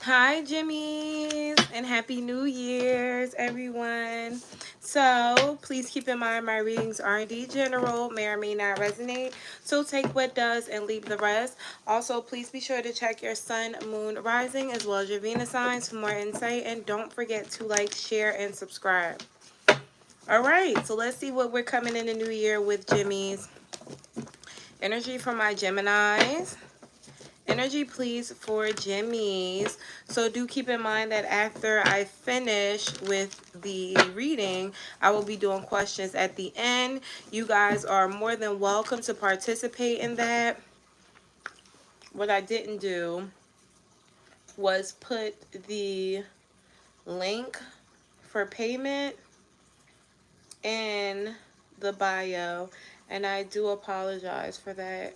Hi, Jimmys, and Happy New Year's, everyone. So, please keep in mind my readings are indeed general, may or may not resonate. So, take what does and leave the rest. Also, please be sure to check your sun, moon, rising, as well as your Venus signs for more insight. And don't forget to like, share, and subscribe. All right, so let's see what we're coming in the new year with, Jimmys. Energy for my Geminis. Energy, please, for Gemmies. So do keep in mind that after I finish with the reading, I will be doing questions at the end. You guys are more than welcome to participate in that. What I didn't do was put the link for payment in the bio, and I do apologize for that.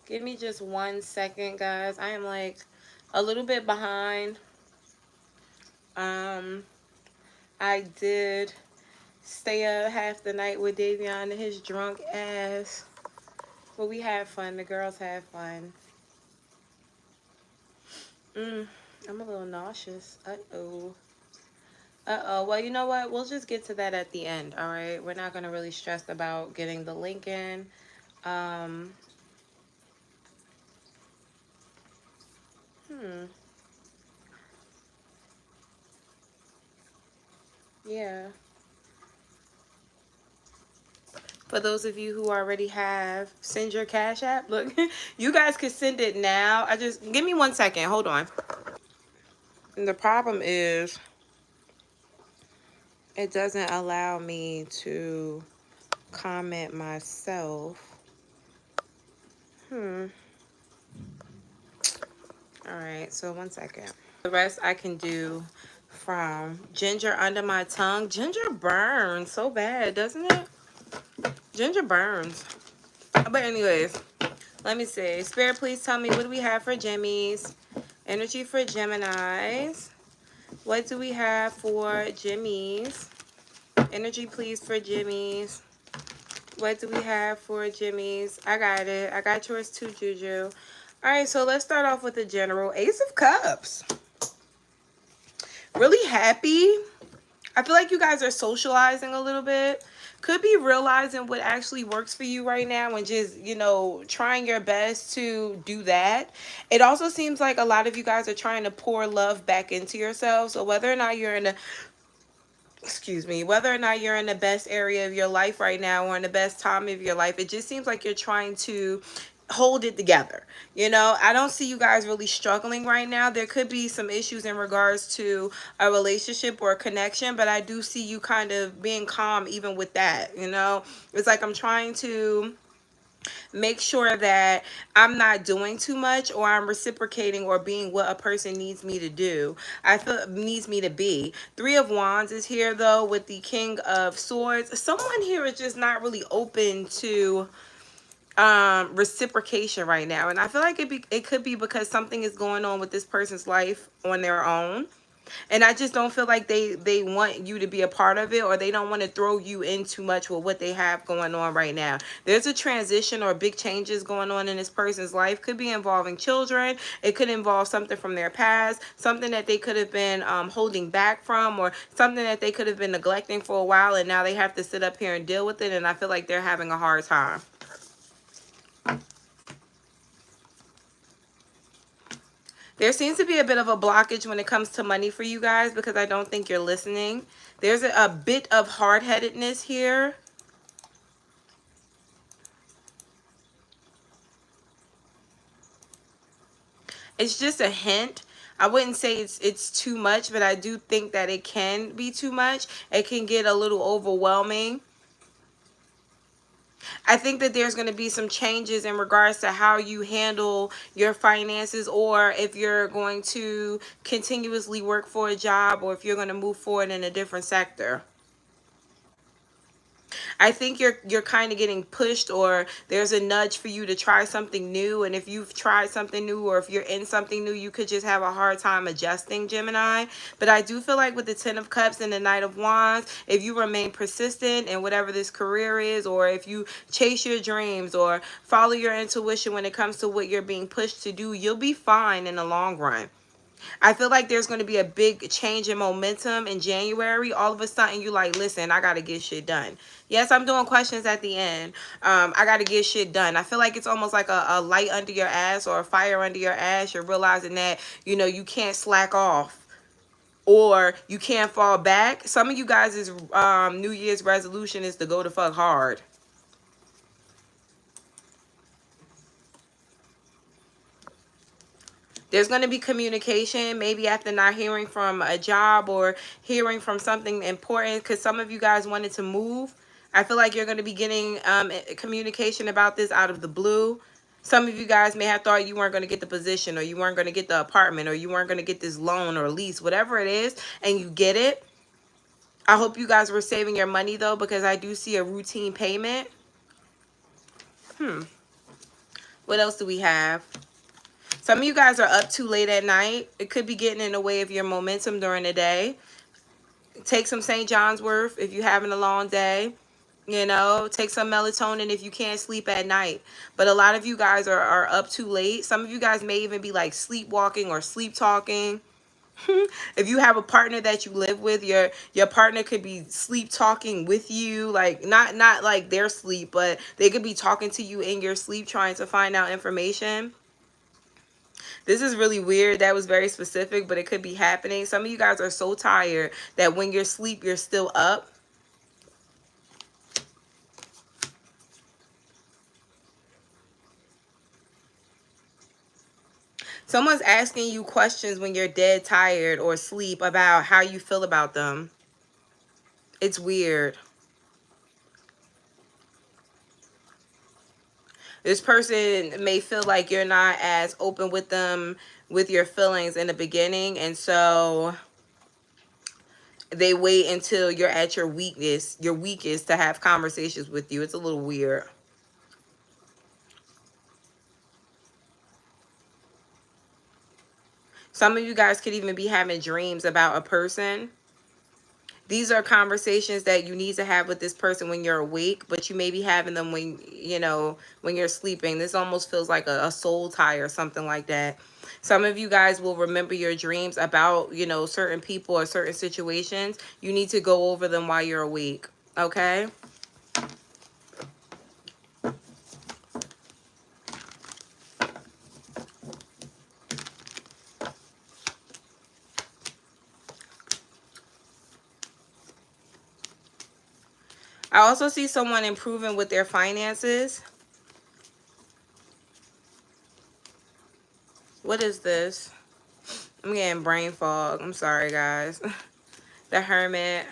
Give me just 1 second, guys. I am like a little bit behind. I did stay up half the night with Davion and his drunk ass. But we had fun. The girls had fun. I'm a little nauseous. Uh-oh. Uh-oh. Well, you know what? We'll just get to that at the end, all right? We're not going to really stress about getting the link in. Yeah. For those of you who already have, send your Cash App. Look, you guys can send it now. Give me 1 second. Hold on. And the problem is it doesn't allow me to comment myself. All right, so 1 second. The rest I can do from Ginger Under My Tongue. Ginger burns so bad, doesn't it? Ginger burns. But anyways, let me see. Spirit, please tell me, what do we have for Jimmys? Energy for Geminis. What do we have for Jimmys? Energy, please, for Jimmys. What do we have for Jimmys? I got it. I got yours too, Juju. All right, so let's start off with the general. Ace of Cups. Really happy. I feel like you guys are socializing a little bit. Could be realizing what actually works for you right now and just, you know, trying your best to do that. It also seems like a lot of you guys are trying to pour love back into yourselves. So whether or not you're in a whether or not you're in the best area of your life right now or in the best time of your life, it just seems like you're trying to hold it together. You know, I don't see you guys really struggling right now. There could be some issues in regards to a relationship or a connection, but I do see you kind of being calm even with that. You know, it's like I'm trying to make sure that I'm not doing too much or I'm reciprocating or being what a person needs me to do. I feel needs me to be. Three of Wands is here though with the King of Swords. Someone here is just not really open to reciprocation right now, and I feel like it could be because something is going on with this person's life on their own. And I just don't feel like they want you to be a part of it, or they don't want to throw you in too much with what they have going on right now. There's a transition or big changes going on in this person's life. Could be involving children. It could involve something from their past, something that they could have been holding back from, or something that they could have been neglecting for a while, and now they have to sit up here and deal with it. And I feel like they're having a hard time. There seems to be a bit of a blockage when it comes to money for you guys because I don't think you're listening. There's a bit of hard-headedness here. It's just a hint. I wouldn't say it's too much, but I do think that it can be too much. It can get a little overwhelming. I think that there's going to be some changes in regards to how you handle your finances, or if you're going to continuously work for a job, or if you're going to move forward in a different sector. I think you're kind of getting pushed, or there's a nudge for you to try something new. And if you've tried something new, or if you're in something new, you could just have a hard time adjusting, Gemini. But I do feel like with the Ten of Cups and the Knight of Wands, if you remain persistent in whatever this career is, or if you chase your dreams or follow your intuition when it comes to what you're being pushed to do, you'll be fine in the long run. I feel like there's going to be a big change in momentum in January. All of a sudden, you like, listen, I got to get shit done. Yes, I'm doing questions at the end. I got to get shit done. I feel like it's almost like a light under your ass or a fire under your ass. You're realizing that, you know, you can't slack off or you can't fall back. Some of you guys' New Year's resolution is to go the fuck hard. There's going to be communication, maybe after not hearing from a job or hearing from something important, because some of you guys wanted to move. I feel like you're going to be getting communication about this out of the blue. Some of you guys may have thought you weren't going to get the position, or you weren't going to get the apartment, or you weren't going to get this loan or lease, whatever it is, and you get it. I hope you guys were saving your money, though, because I do see a routine payment. What else do we have? Some of you guys are up too late at night. It could be getting in the way of your momentum during the day. Take some St. John's Wort if you're having a long day. You know, take some melatonin if you can't sleep at night. But a lot of you guys are up too late. Some of you guys may even be like sleepwalking or sleep talking. If you have a partner that you live with, your partner could be sleep talking with you, like not like their sleep, but they could be talking to you in your sleep trying to find out information. This is really weird. That was very specific, but it could be happening. Some of you guys are so tired that when you're asleep, you're still up. Someone's asking you questions when you're dead tired or asleep about how you feel about them. It's weird. This person may feel like you're not as open with them with your feelings in the beginning, and so they wait until you're at your weakest to have conversations with you. It's a little weird. Some of you guys could even be having dreams about a person. These are conversations that you need to have with this person when you're awake, but you may be having them when, you know, when you're sleeping. This almost feels like a soul tie or something like that. Some of you guys will remember your dreams about, you know, certain people or certain situations. You need to go over them while you're awake, okay? I also see someone improving with their finances. What is this? I'm getting brain fog. I'm sorry, guys. The Hermit.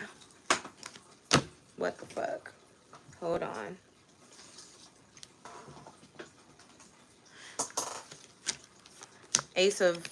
What the fuck? Hold on. Ace of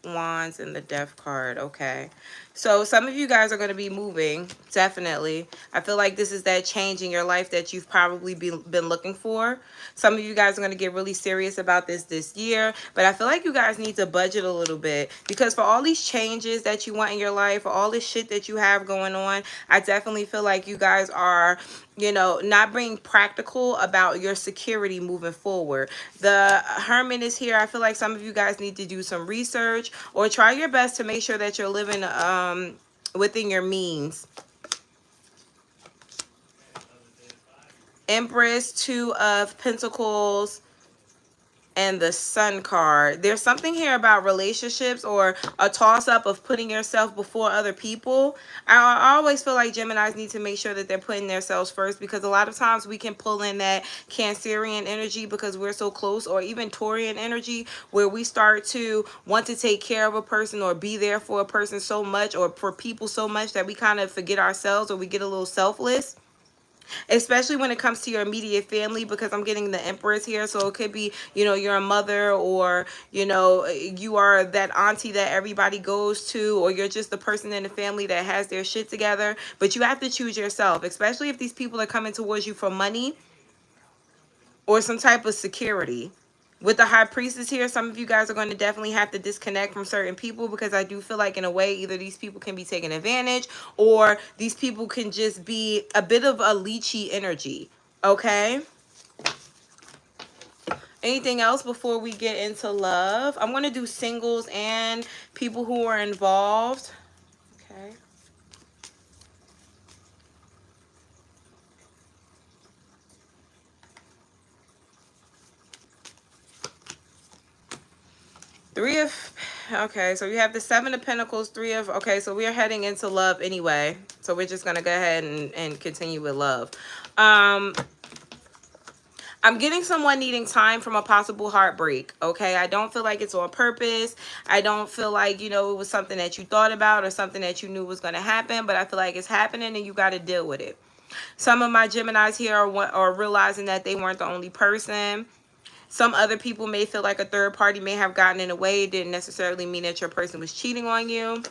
Wands and the Death card. Okay. So some of you guys are going to be moving. Definitely. I feel like this is that change in your life that you've probably been looking for. Some of you guys are going to get really serious about this year. But I feel like you guys need to budget a little bit. Because for all these changes that you want in your life, for all this shit that you have going on, I definitely feel like you guys are, you know, not being practical about your security moving forward. The Hermit is here. I feel like some of you guys need to do some research or try your best to make sure that you're living within your means. Empress, Two of Pentacles, and the Sun card. There's something here about relationships or a toss-up of putting yourself before other people. I always feel like Geminis need to make sure that they're putting themselves first, because a lot of times we can pull in that Cancerian energy because we're so close, or even Taurian energy, where we start to want to take care of a person or be there for a person so much, or for people so much, that we kind of forget ourselves, or we get a little selfless. Especially when it comes to your immediate family, because I'm getting the Empress here. So it could be, you know, you're a mother, or, you know, you are that auntie that everybody goes to, or you're just the person in the family that has their shit together. But you have to choose yourself, especially if these people are coming towards you for money or some type of security. With the High Priestess here, some of you guys are going to definitely have to disconnect from certain people, because I do feel like in a way either these people can be taking advantage, or these people can just be a bit of a leechy energy, okay? Anything else before we get into love? I'm going to do singles and people who are involved. Okay. Okay, so we have the Seven of Pentacles, okay, so we are heading into love anyway. So we're just going to go ahead and continue with love. I'm getting someone needing time from a possible heartbreak, okay? I don't feel like it's on purpose. I don't feel like, you know, it was something that you thought about or something that you knew was going to happen, but I feel like it's happening and you got to deal with it. Some of my Geminis here are realizing that they weren't the only person. Some other people may feel like a third party may have gotten in the way. It didn't necessarily mean that your person was cheating on you.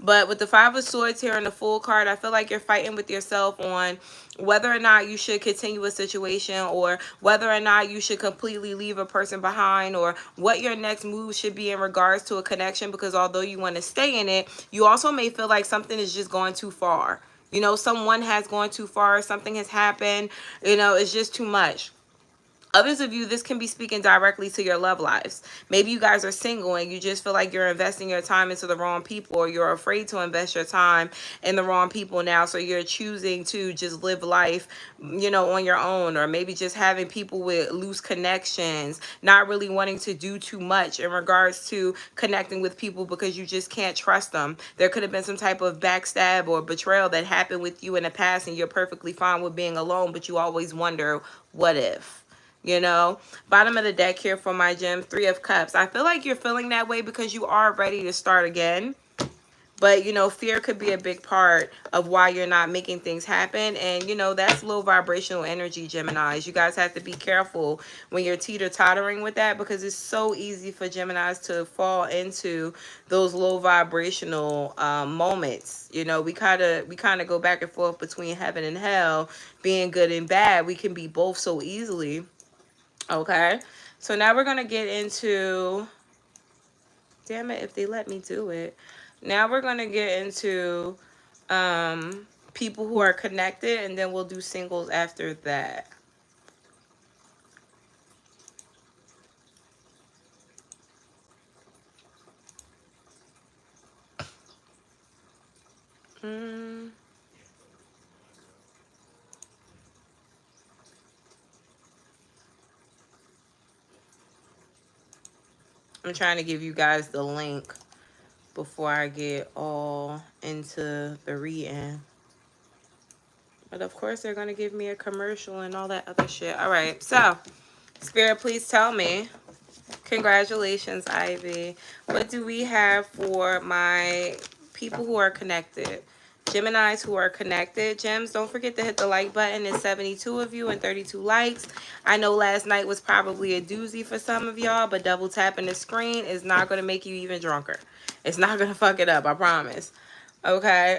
But with the Five of Swords here and the Fool card, I feel like you're fighting with yourself on whether or not you should continue a situation, or whether or not you should completely leave a person behind, or what your next move should be in regards to a connection. Because although you want to stay in it, you also may feel like something is just going too far. You know, someone has gone too far. Something has happened. You know, it's just too much. Others of you, this can be speaking directly to your love lives. Maybe you guys are single and you just feel like you're investing your time into the wrong people, or you're afraid to invest your time in the wrong people now. So you're choosing to just live life, you know, on your own, or maybe just having people with loose connections, not really wanting to do too much in regards to connecting with people because you just can't trust them. There could have been some type of backstab or betrayal that happened with you in the past, and you're perfectly fine with being alone, but you always wonder, what if? You know, bottom of the deck here for my gem, Three of Cups. I feel like you're feeling that way because you are ready to start again. But, you know, fear could be a big part of why you're not making things happen. And, you know, that's low vibrational energy, Geminis. You guys have to be careful when you're teeter-tottering with that, because it's so easy for Geminis to fall into those low vibrational moments. You know, we kind of go back and forth between heaven and hell, being good and bad. We can be both so easily. Okay, so now we're going to get into, damn it, if they let me do it. Now we're going to get into people who are connected, and then we'll do singles after that. I'm trying to give you guys the link before I get all into the reading. But of course, they're going to give me a commercial and all that other shit. All right, so Spirit, please tell me. Congratulations, Ivy. What do we have for my people who are connected? Geminis who are connected. Gems, don't forget to hit the like button. It's 72 of you and 32 likes. I know last night was probably a doozy for some of y'all, but double tapping the screen is not going to make you even drunker. It's not going to fuck it up, I promise. Okay,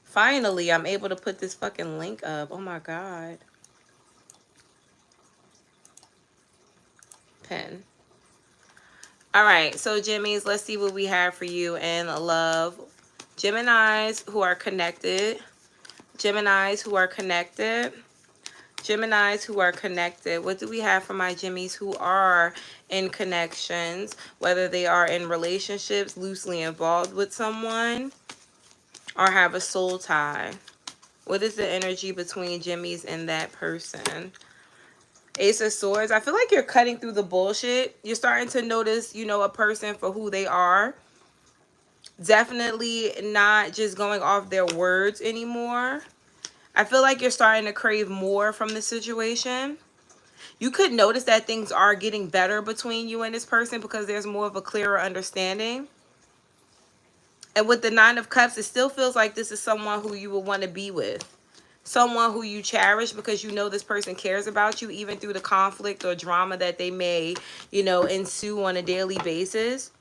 finally, I'm able to put this fucking link up. Oh my God. Pen. All right, so Jimmys, let's see what we have for you in love. Geminis who are connected. Geminis who are connected. Geminis who are connected. What do we have for my Jimmies who are in connections, whether they are in relationships, loosely involved with someone, or have a soul tie? What is the energy between Jimmys and that person? Ace of Swords. I feel like you're cutting through the bullshit. You're starting to notice, you know, a person for who they are. Definitely not just going off their words anymore. I feel like you're starting to crave more from the situation. You could notice that things are getting better between you and this person because there's more of a clearer understanding. And with the Nine of Cups, it still feels like this is someone who you would want to be with. Someone who you cherish because you know this person cares about you, even through the conflict or drama that they may, you know, ensue on a daily basis.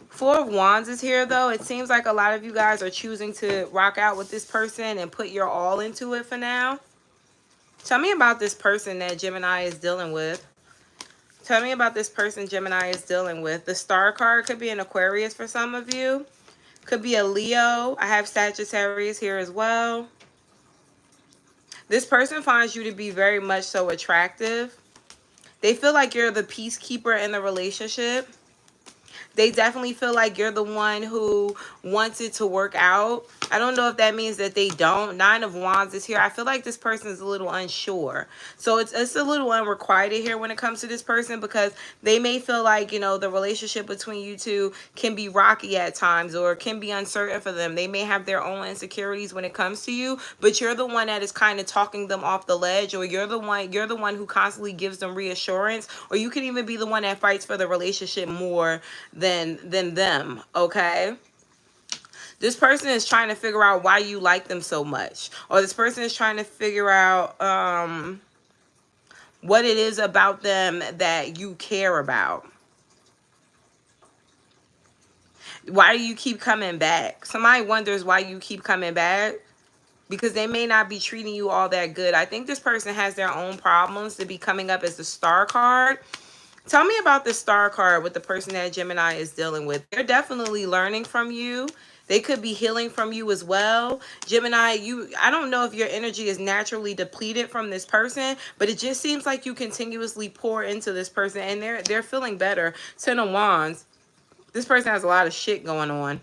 Four of Wands is here, though. It seems like a lot of you guys are choosing to rock out with this person and put your all into it for now. Tell me about this person that Gemini is dealing with. Tell me about this person Gemini is dealing with. The Star card could be an Aquarius for some of you. Could be a Leo. I have Sagittarius here as well. This person finds you to be very much so attractive. They feel like you're the peacekeeper in the relationship. They definitely feel like you're the one who wants it to work out. I don't know if that means that they don't. Nine of Wands is here. I feel like this person is a little unsure. So it's a little unrequited here when it comes to this person, because they may feel like, you know, the relationship between you two can be rocky at times or can be uncertain for them. They may have their own insecurities when it comes to you, but you're the one that is kind of talking them off the ledge, or you're the one who constantly gives them reassurance, or you can even be the one that fights for the relationship more than them. Okay, this person is trying to figure out why you like them so much, or this person is trying to figure out what it is about them that you care about. Why do you keep coming back? Somebody wonders why you keep coming back, because they may not be treating you all that good. I think this person has their own problems to be coming up as the Star card. Tell me about the Star card with the person that Gemini is dealing with. They're definitely learning from you. They could be healing from you as well. Gemini, I don't know if your energy is naturally depleted from this person, but it just seems like you continuously pour into this person and they're feeling better. Ten of Wands. This person has a lot of shit going on.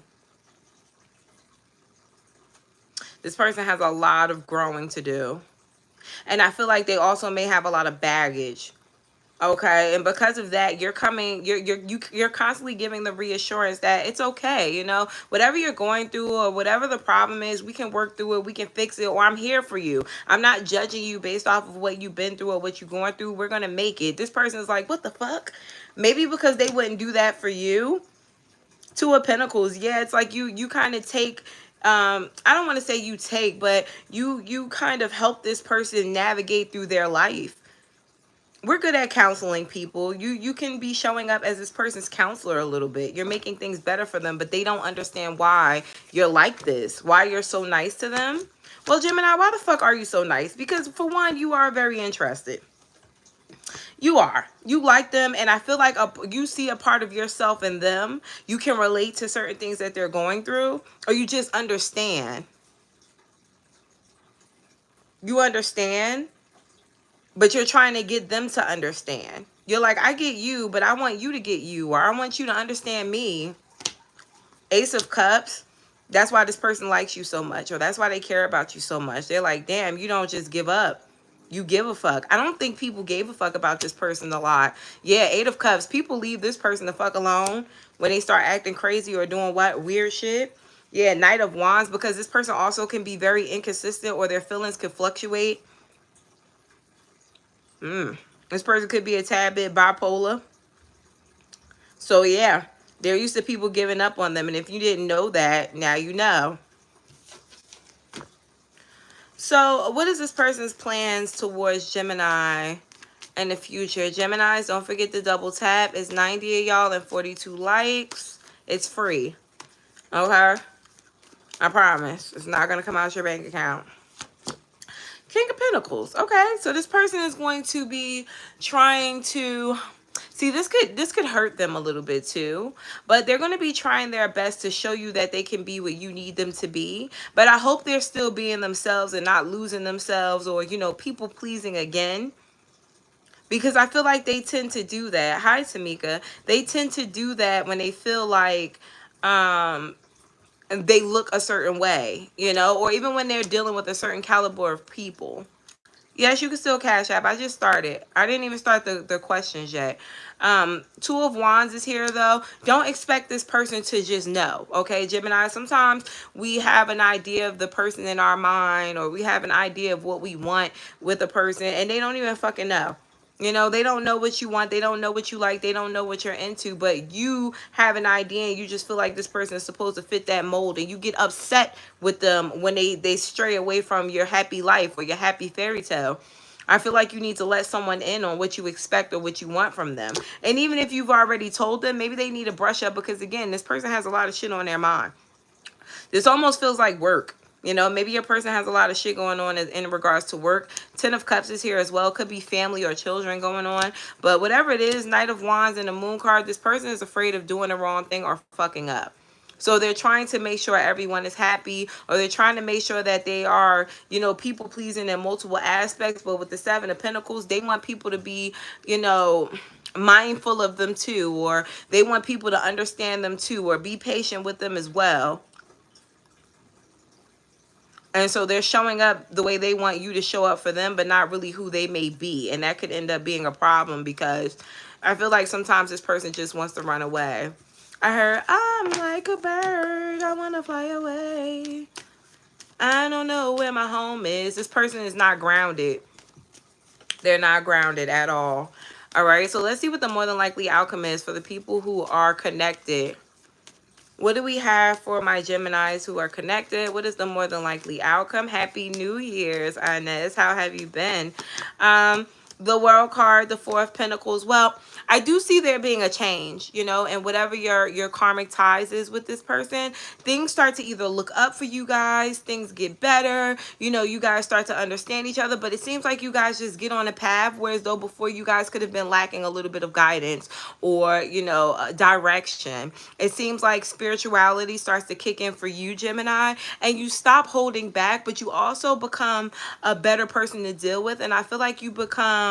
This person has a lot of growing to do. And I feel like they also may have a lot of baggage. Okay, and because of that, you're constantly giving the reassurance that it's okay, you know, whatever you're going through or whatever the problem is, we can work through it, we can fix it, or I'm here for you. I'm not judging you based off of what you've been through or what you're going through. We're gonna make it. This person is like, what the fuck? Maybe because they wouldn't do that for you. Two of Pentacles. Yeah, it's like you kind of take, I don't want to say you take, but you kind of help this person navigate through their life. We're good at counseling people. You can be showing up as this person's counselor a little bit. You're making things better for them, but they don't understand why you're like this, why you're so nice to them. Well, Gemini, why the fuck are you so nice? Because for one, you are very interested. You are. You like them, and I feel like you see a part of yourself in them. You can relate to certain things that they're going through, or you just understand. You understand, but you're trying to get them to understand. You're like, I get you, but I want you to get you, or I want you to understand me. Ace of Cups. That's why this person likes you so much, or that's why they care about you so much. They're like, damn, you don't just give up. You give a fuck. I don't think people gave a fuck about this person a lot. Yeah, Eight of Cups. People leave this person the fuck alone when they start acting crazy or doing what? Weird shit. Yeah, Knight of Wands, because this person also can be very inconsistent, or their feelings can fluctuate. This person could be a tad bit bipolar. So yeah, they're used to people giving up on them. And if you didn't know that, now you know. So what is this person's plans towards Gemini in the future? Geminis, don't forget to double tap. It's 90 of y'all and 42 likes. It's free. Okay? I promise. It's not going to come out your bank account. King of Pentacles. Okay, so this person is going to be trying to... See, this could hurt them a little bit too, but they're going to be trying their best to show you that they can be what you need them to be. But I hope they're still being themselves and not losing themselves, or, you know, people pleasing again. Because I feel like they tend to do that. Hi, Tamika. They tend to do that when they feel like they look a certain way, you know, or even when they're dealing with a certain caliber of people. Yes, you can still cash app. I just started. I didn't even start the questions yet. Two of Wands is here, though. Don't expect this person to just know, okay, Gemini? Sometimes we have an idea of the person in our mind, or we have an idea of what we want with a person, and they don't even fucking know. You know, they don't know what you want. They don't know what you like. They don't know what you're into. But you have an idea, and you just feel like this person is supposed to fit that mold. And you get upset with them when they stray away from your happy life or your happy fairy tale. I feel like you need to let someone in on what you expect or what you want from them. And even if you've already told them, maybe they need to brush up, because, again, this person has a lot of shit on their mind. This almost feels like work. You know, maybe your person has a lot of shit going on in regards to work. Ten of Cups is here as well. Could be family or children going on. But whatever it is, Knight of Wands and the Moon card, this person is afraid of doing the wrong thing or fucking up. So they're trying to make sure everyone is happy, or they're trying to make sure that they are, you know, people pleasing in multiple aspects. But with the Seven of Pentacles, they want people to be, you know, mindful of them too, or they want people to understand them too, or be patient with them as well. And so they're showing up the way they want you to show up for them, but not really who they may be. And that could end up being a problem, because I feel like sometimes this person just wants to run away. I heard, I'm like a bird, I want to fly away. I don't know where my home is. This person is not grounded. They're not grounded at all. All right, so let's see what the more than likely outcome is for the people who are connected. What do we have for my Geminis who are connected? What is the more than likely outcome? Happy New Year's, Inez. How have you been? The World card, the Four of Pentacles. Well, I do see there being a change, you know, and whatever your karmic ties is with this person, things start to either look up for you guys, things get better, you know, you guys start to understand each other, but it seems like you guys just get on a path, whereas though before you guys could have been lacking a little bit of guidance or, you know, direction. It seems like spirituality starts to kick in for you, Gemini, and you stop holding back, but you also become a better person to deal with. And I feel like you become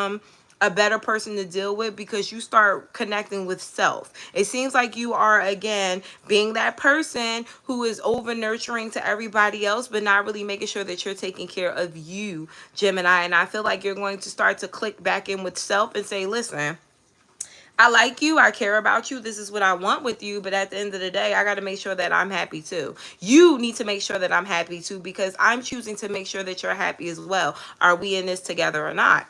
a better person to deal with because you start connecting with self. It seems like you are, again, being that person who is over nurturing to everybody else, but not really making sure that you're taking care of you, Gemini. And I feel like you're going to start to click back in with self and say, listen, I like you, I care about you, this is what I want with you, but at the end of the day, I got to make sure that I'm happy too. You need to make sure that I'm happy too, because I'm choosing to make sure that you're happy as well. Are we in this together or not?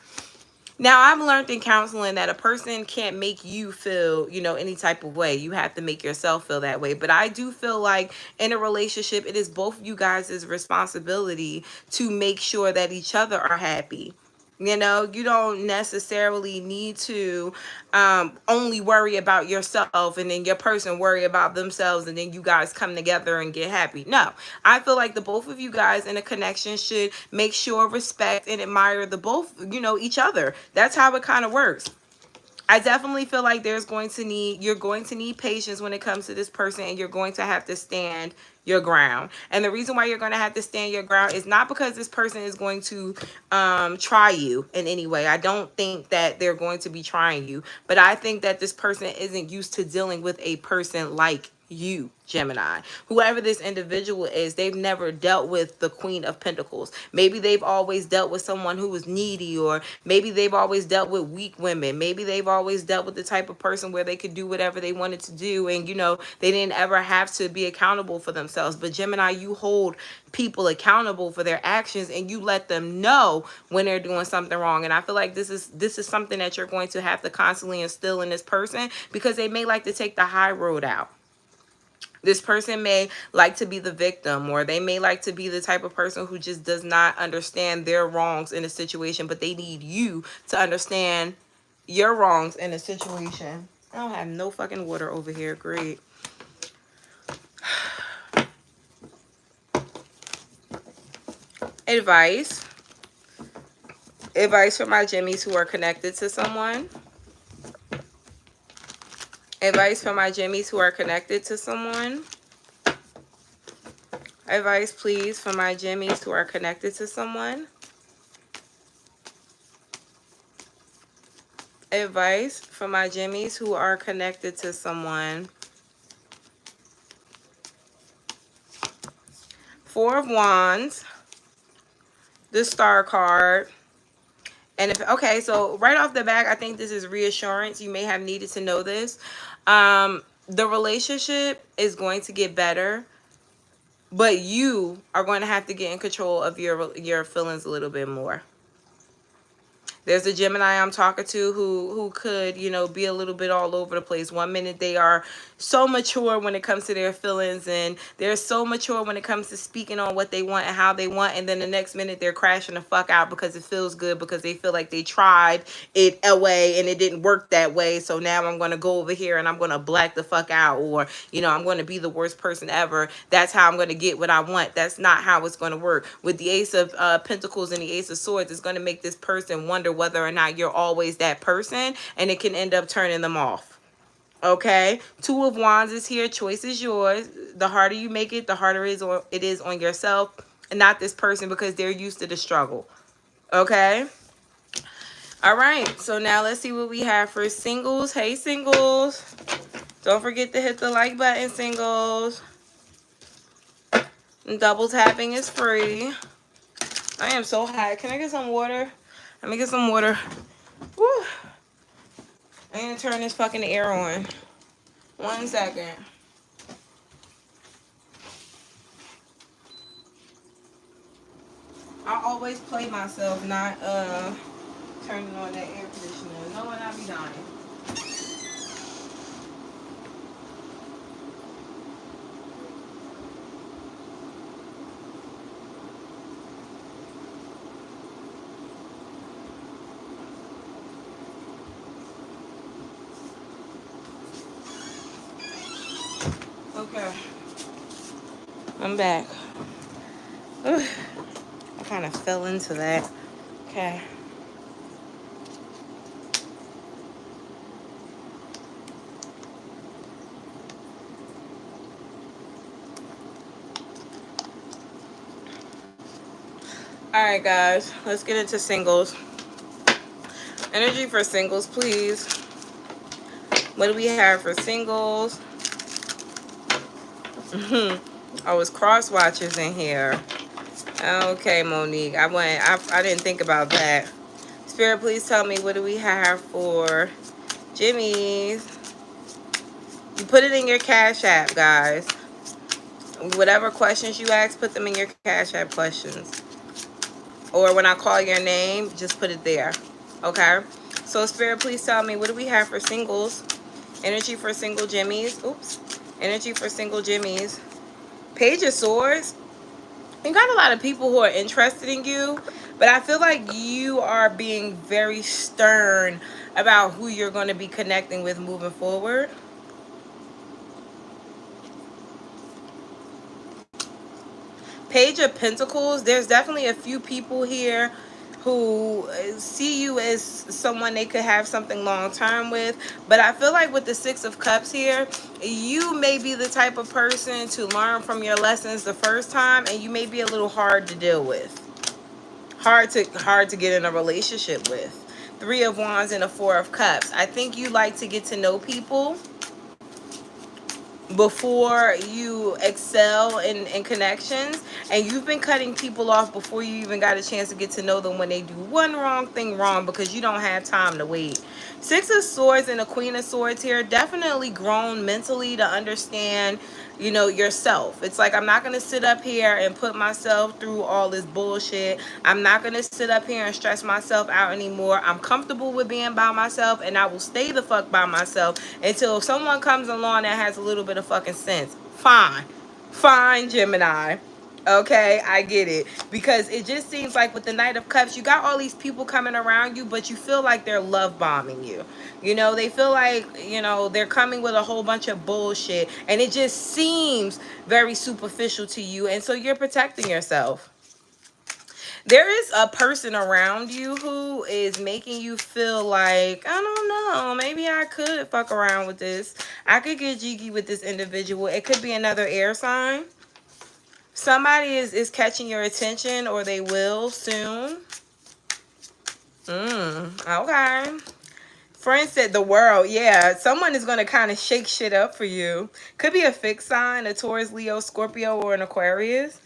Now, I've learned in counseling that a person can't make you feel, you know, any type of way. You have to make yourself feel that way. But I do feel like in a relationship, it is both you guys' responsibility to make sure that each other are happy. You know, you don't necessarily need to only worry about yourself and then your person worry about themselves and then you guys come together and get happy. No, I feel like the both of you guys in a connection should make sure, respect, and admire the both, you know, each other. That's how it kind of works. I definitely feel like you're going to need patience when it comes to this person, and you're going to have to stand your ground. And the reason why you're going to have to stand your ground is not because this person is going to try you in any way. I don't think that they're going to be trying you, but I think that this person isn't used to dealing with a person like you, Gemini. Whoever this individual is, they've never dealt with the Queen of Pentacles. Maybe they've always dealt with someone who was needy, or maybe they've always dealt with weak women. Maybe they've always dealt with the type of person where they could do whatever they wanted to do, and you know, they didn't ever have to be accountable for themselves. But Gemini, you hold people accountable for their actions, and you let them know when they're doing something wrong. And I feel like this is something that you're going to have to constantly instill in this person, because they may like to take the high road out. This person may like to be the victim, or they may like to be the type of person who just does not understand their wrongs in a situation, but they need you to understand your wrongs in a situation. I don't have no fucking water over here. Great. Advice. Advice for my Jimmies who are connected to someone. Advice for my Jimmies who are connected to someone. Advice, please, for my Jimmies who are connected to someone. Advice for my Jimmies who are connected to someone. Four of Wands. The Star card. And if, okay, so right off the back, I think this is reassurance. You may have needed to know this. The relationship is going to get better, but you are going to have to get in control of your feelings a little bit more. There's a Gemini I'm talking to who could, you know, be a little bit all over the place. One minute they are so mature when it comes to their feelings, and they're so mature when it comes to speaking on what they want and how they want, and then the next minute they're crashing the fuck out because it feels good, because they feel like they tried it a way and it didn't work that way. So now I'm going to go over here and I'm going to black the fuck out, or, you know, I'm going to be the worst person ever. That's how I'm going to get what I want. That's not how it's going to work. With the Ace of Pentacles and the Ace of Swords, it's going to make this person wonder whether or not you're always that person, and it can end up turning them off. Okay, Two of Wands is here. Choice is yours. The harder you make it, the harder it is on yourself and not this person, because they're used to the struggle. Okay. All right. So now let's see what we have for singles. Hey, singles. Don't forget to hit the like button, singles. And double tapping is free. I am so hot. Can I get some water? Let me get some water. Woo. I'm going to turn this fucking air on. 1 second. I always play myself not turning on that air conditioner, knowing I be dying. Okay, I'm back. Ugh. I kind of fell into that. Okay. All right, guys, let's get into singles. Energy for singles, please. What do we have for singles? Oh, it's cross watchers in here. Okay, Monique. I didn't think about that. Spirit, please tell me, what do we have for Jimmy's? You put it in your Cash App, guys. Whatever questions you ask, put them in your Cash App questions. Or when I call your name, just put it there. Okay? So, Spirit, please tell me, what do we have for singles? Energy for single Jimmys. Oops. Energy for single Jimmys. Page of Swords. You got a lot of people who are interested in you, but I feel like you are being very stern about who you're going to be connecting with moving forward. Page of Pentacles. There's definitely a few people here who see you as someone they could have something long term with, but I feel like with the Six of Cups here, you may be the type of person to learn from your lessons the first time, and you may be a little hard to deal with, hard to get in a relationship with. Three of Wands and a Four of Cups. I think you like to get to know people before you excel in connections, and you've been cutting people off before you even got a chance to get to know them when they do one wrong thing wrong, because you don't have time to wait. Six of Swords and a Queen of Swords here. Definitely grown mentally to understand, you know, yourself. It's like, I'm not going to sit up here and put myself through all this bullshit. I'm not going to sit up here and stress myself out anymore. I'm comfortable with being by myself, and I will stay the fuck by myself until someone comes along that has a little bit of fucking sense. Fine. Fine, Gemini. Okay, I get it. Because it just seems like with the Knight of Cups, you got all these people coming around you, but you feel like they're love bombing you. You know, they feel like, you know, they're coming with a whole bunch of bullshit, and it just seems very superficial to you, and so you're protecting yourself. There is a person around you who is making you feel like, I don't know, maybe I could fuck around with this. I could get jiggy with this individual. It could be another air sign. Somebody is catching your attention, or they will soon. Okay. Friend said the world. Yeah, someone is going to kind of shake shit up for you. Could be a fixed sign, a Taurus, Leo, Scorpio, or an Aquarius.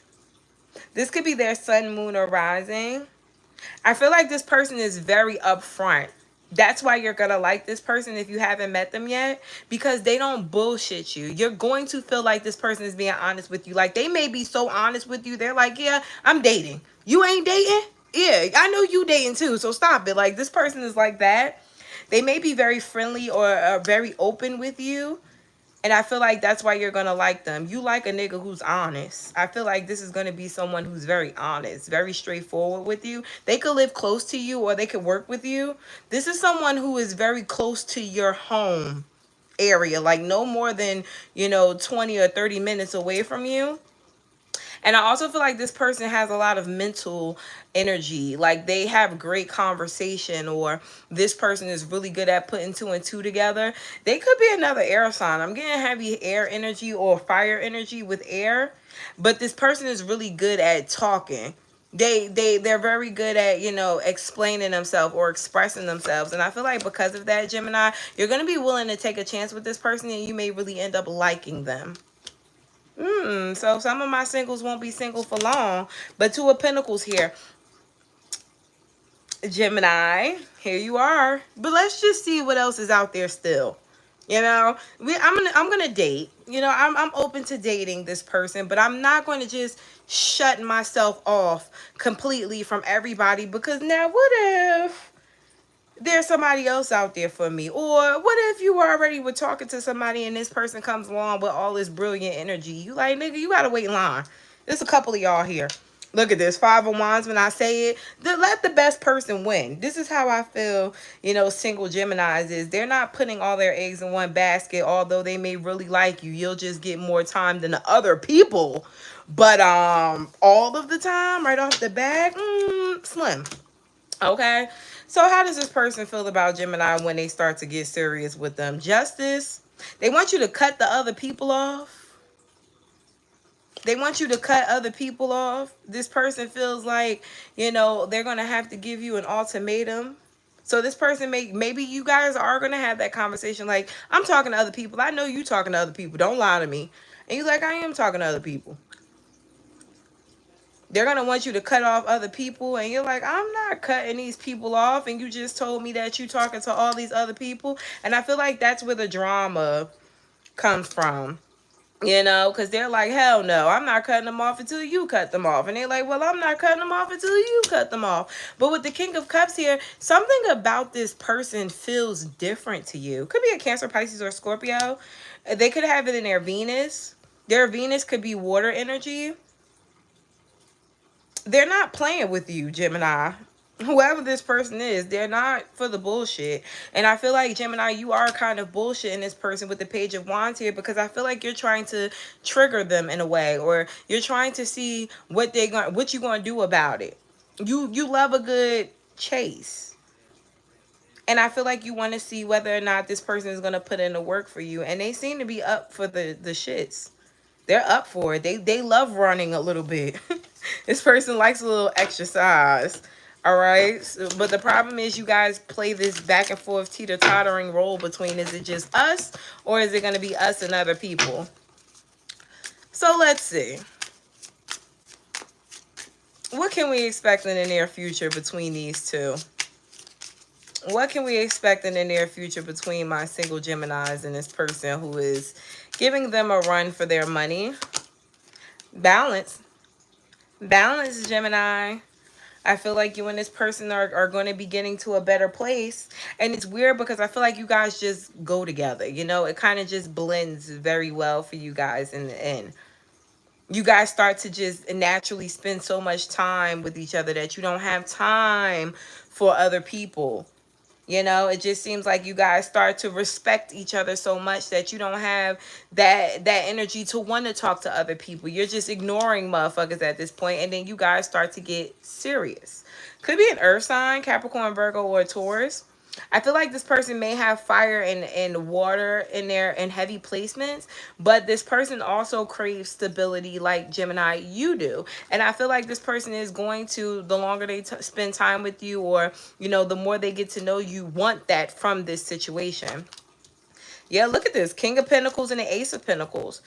This could be their sun, moon, or rising. I feel like this person is very upfront. That's why you're going to like this person if you haven't met them yet, because they don't bullshit you. You're going to feel like this person is being honest with you. Like, they may be so honest with you. They're like, yeah, I'm dating. You ain't dating? Yeah, I know you dating too, so stop it. Like, this person is like that. They may be very friendly or very open with you. And I feel like that's why you're going to like them. You like a nigga who's honest. I feel like this is going to be someone who's very honest, very straightforward with you. They could live close to you, or they could work with you. This is someone who is very close to your home area, like no more than, you know, 20 or 30 minutes away from you. And I also feel like this person has a lot of mental energy. Like they have great conversation, or this person is really good at putting two and two together. They could be another air sign. I'm getting heavy air energy or fire energy with air. But this person is really good at talking. They're very good at, you know, explaining themselves or expressing themselves. And I feel like because of that, Gemini, you're going to be willing to take a chance with this person, and you may really end up liking them. So some of my singles won't be single for long. But Two of Pentacles here. Gemini, here you are. But let's just see what else is out there still. You know, I'm gonna date. You know, I'm open to dating this person, but I'm not going to just shut myself off completely from everybody, because now what if there's somebody else out there for me? Or what if you already were talking to somebody and this person comes along with all this brilliant energy? You like, nigga, you gotta wait in line. There's a couple of y'all here. Look at this, Five of Wands. When I say it, let the best person win. This is how I feel, you know, single Geminis is. They're not putting all their eggs in one basket, although they may really like you. You'll just get more time than the other people. But all of the time, right off the bat, slim. Okay, so how does this person feel about Gemini when they start to get serious with them? Justice. They want you to cut the other people off. They want you to cut other people off. This person feels like, you know, they're going to have to give you an ultimatum. So this person maybe you guys are going to have that conversation like, I'm talking to other people. I know you talking to other people. Don't lie to me. And you're like, I am talking to other people. They're going to want you to cut off other people, and you're like, I'm not cutting these people off, and you just told me that you talking to all these other people. And I feel like that's where the drama comes from, you know, because they're like, hell no, I'm not cutting them off until you cut them off. And they're like, well, I'm not cutting them off until you cut them off. But with the King of Cups here, something about this person feels different to you. Could be a Cancer, Pisces, or Scorpio. They could have it in their Venus. Their Venus could be water energy. They're not playing with you, Gemini. Whoever this person is, they're not for the bullshit. And I feel like, Gemini, you are kind of bullshitting this person with the Page of Wands here, because I feel like you're trying to trigger them in a way, or you're trying to see what you're going to do about it. You love a good chase. And I feel like you want to see whether or not this person is going to put in the work for you. And they seem to be up for the shits. They're up for it. They love running a little bit. This person likes a little exercise. All right. So, but the problem is you guys play this back and forth teeter-tottering role between, is it just us, or is it going to be us and other people? So let's see. What can we expect in the near future between these two? What can we expect in the near future between my single Geminis and this person who is giving them a run for their money? Balance. Balance, Gemini. I feel like you and this person are going to be getting to a better place. And it's weird because I feel like you guys just go together. You know, it kind of just blends very well for you guys in the end. You guys start to just naturally spend so much time with each other that you don't have time for other people. You know, it just seems like you guys start to respect each other so much that you don't have that energy to want to talk to other people. You're just ignoring motherfuckers at this point, and then you guys start to get serious. Could be an earth sign, Capricorn, Virgo, or Taurus. I feel like this person may have fire and water in in heavy placements, but this person also craves stability like Gemini, you do. And I feel like this person is going to, the longer they spend time with you, or, you know, the more they get to know you, want that from this situation. Yeah, look at this. King of Pentacles and the Ace of Pentacles.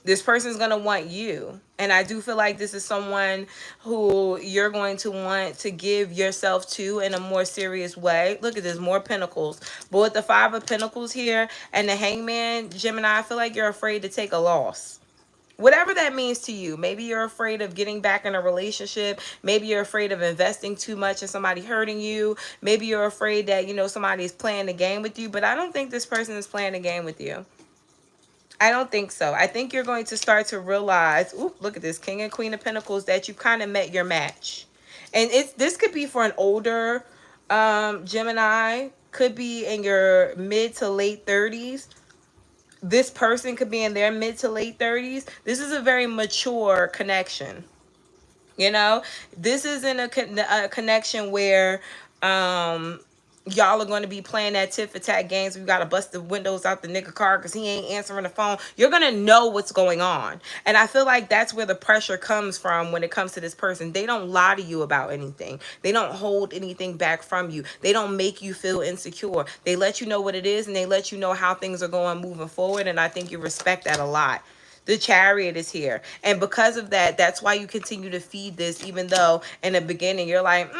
This person's going to want you. And I do feel like this is someone who you're going to want to give yourself to in a more serious way. Look at this, more Pentacles. But with the Five of Pentacles here and the Hangman, Gemini, I feel like you're afraid to take a loss. Whatever that means to you. Maybe you're afraid of getting back in a relationship. Maybe you're afraid of investing too much and somebody hurting you. Maybe you're afraid that, you know, somebody is playing the game with you. But I don't think this person is playing the game with you. I don't think so. I think you're going to start to realize, ooh, look at this, King and Queen of Pentacles, that you kind of met your match. And this could be for an older Gemini, could be in your mid to late 30s. This person could be in their mid to late 30s. This is a very mature connection. You know, this isn't a connection where y'all are going to be playing that tit for tat games. We got to bust the windows out the nigga car because he ain't answering the phone. You're going to know what's going on. And I feel like that's where the pressure comes from when it comes to this person. They don't lie to you about anything. They don't hold anything back from you. They don't make you feel insecure. They let you know what it is, and they let you know how things are going moving forward. And I think you respect that a lot. The Chariot is here. And because of that, that's why you continue to feed this, even though in the beginning you're like,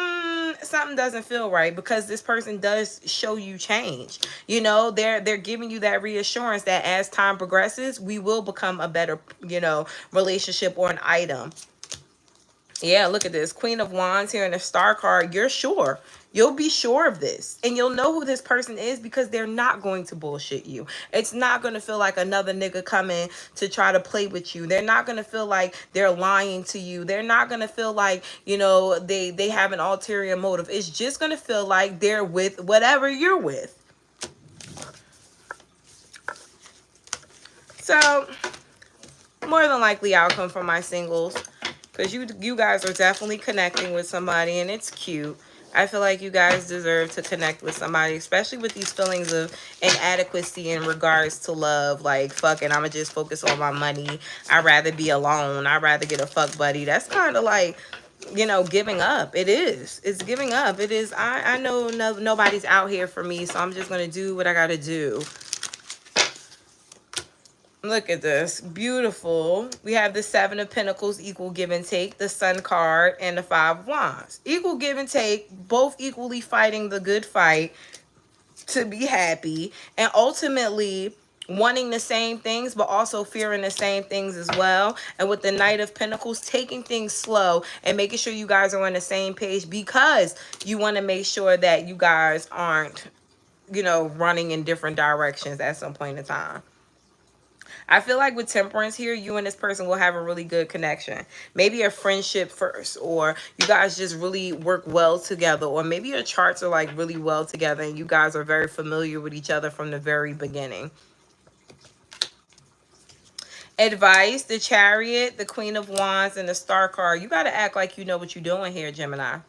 something doesn't feel right, because this person does show you change. You know, they're giving you that reassurance that as time progresses, we will become a better, you know, relationship or an item. Yeah, look at this. Queen of Wands here in the Star card. You're sure. You'll be sure of this. And you'll know who this person is because they're not going to bullshit you. It's not going to feel like another nigga coming to try to play with you. They're not going to feel like they're lying to you. They're not going to feel like, you know, they have an ulterior motive. It's just going to feel like they're with whatever you're with. So, more than likely outcome for my singles. Because you guys are definitely connecting with somebody, and it's cute. I feel like you guys deserve to connect with somebody, especially with these feelings of inadequacy in regards to love. Like, fuck it, I'ma just focus on my money. I'd rather be alone. I'd rather get a fuck buddy. That's kind of like, you know, giving up. It is. It's giving up. It is. I know nobody's out here for me, so I'm just going to do what I got to do. Look at this. Beautiful. We have the Seven of Pentacles, equal give and take, the Sun card, and the Five of Wands. Equal give and take, both equally fighting the good fight to be happy, and ultimately wanting the same things, but also fearing the same things as well. And with the Knight of Pentacles, taking things slow and making sure you guys are on the same page, because you want to make sure that you guys aren't, you know, running in different directions at some point in time. I feel like with Temperance here, you and this person will have a really good connection. Maybe a friendship first, or you guys just really work well together, or maybe your charts are like really well together and you guys are very familiar with each other from the very beginning. Advice, the Chariot, the Queen of Wands, and the Star card. You got to act like you know what you're doing here, Gemini.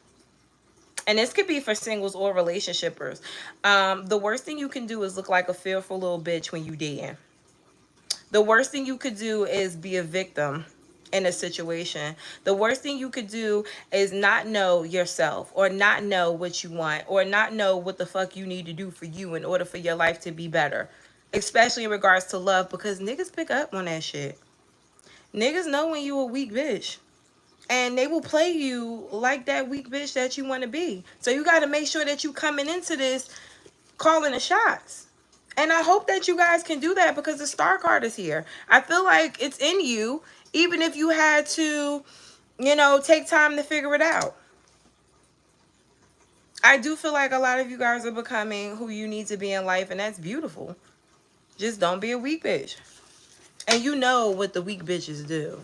And this could be for singles or relationshipers. The worst thing you can do is look like a fearful little bitch when you dating. The worst thing you could do is be a victim in a situation. The worst thing you could do is not know yourself, or not know what you want, or not know what the fuck you need to do for you in order for your life to be better. Especially in regards to love, because niggas pick up on that shit. Niggas know when you a weak bitch. And they will play you like that weak bitch that you want to be. So you got to make sure that you coming into this calling the shots. And I hope that you guys can do that, because the Star card is here. I feel like it's in you, even if you had to, you know, take time to figure it out. I do feel like a lot of you guys are becoming who you need to be in life, and that's beautiful. Just don't be a weak bitch. And you know what the weak bitches do.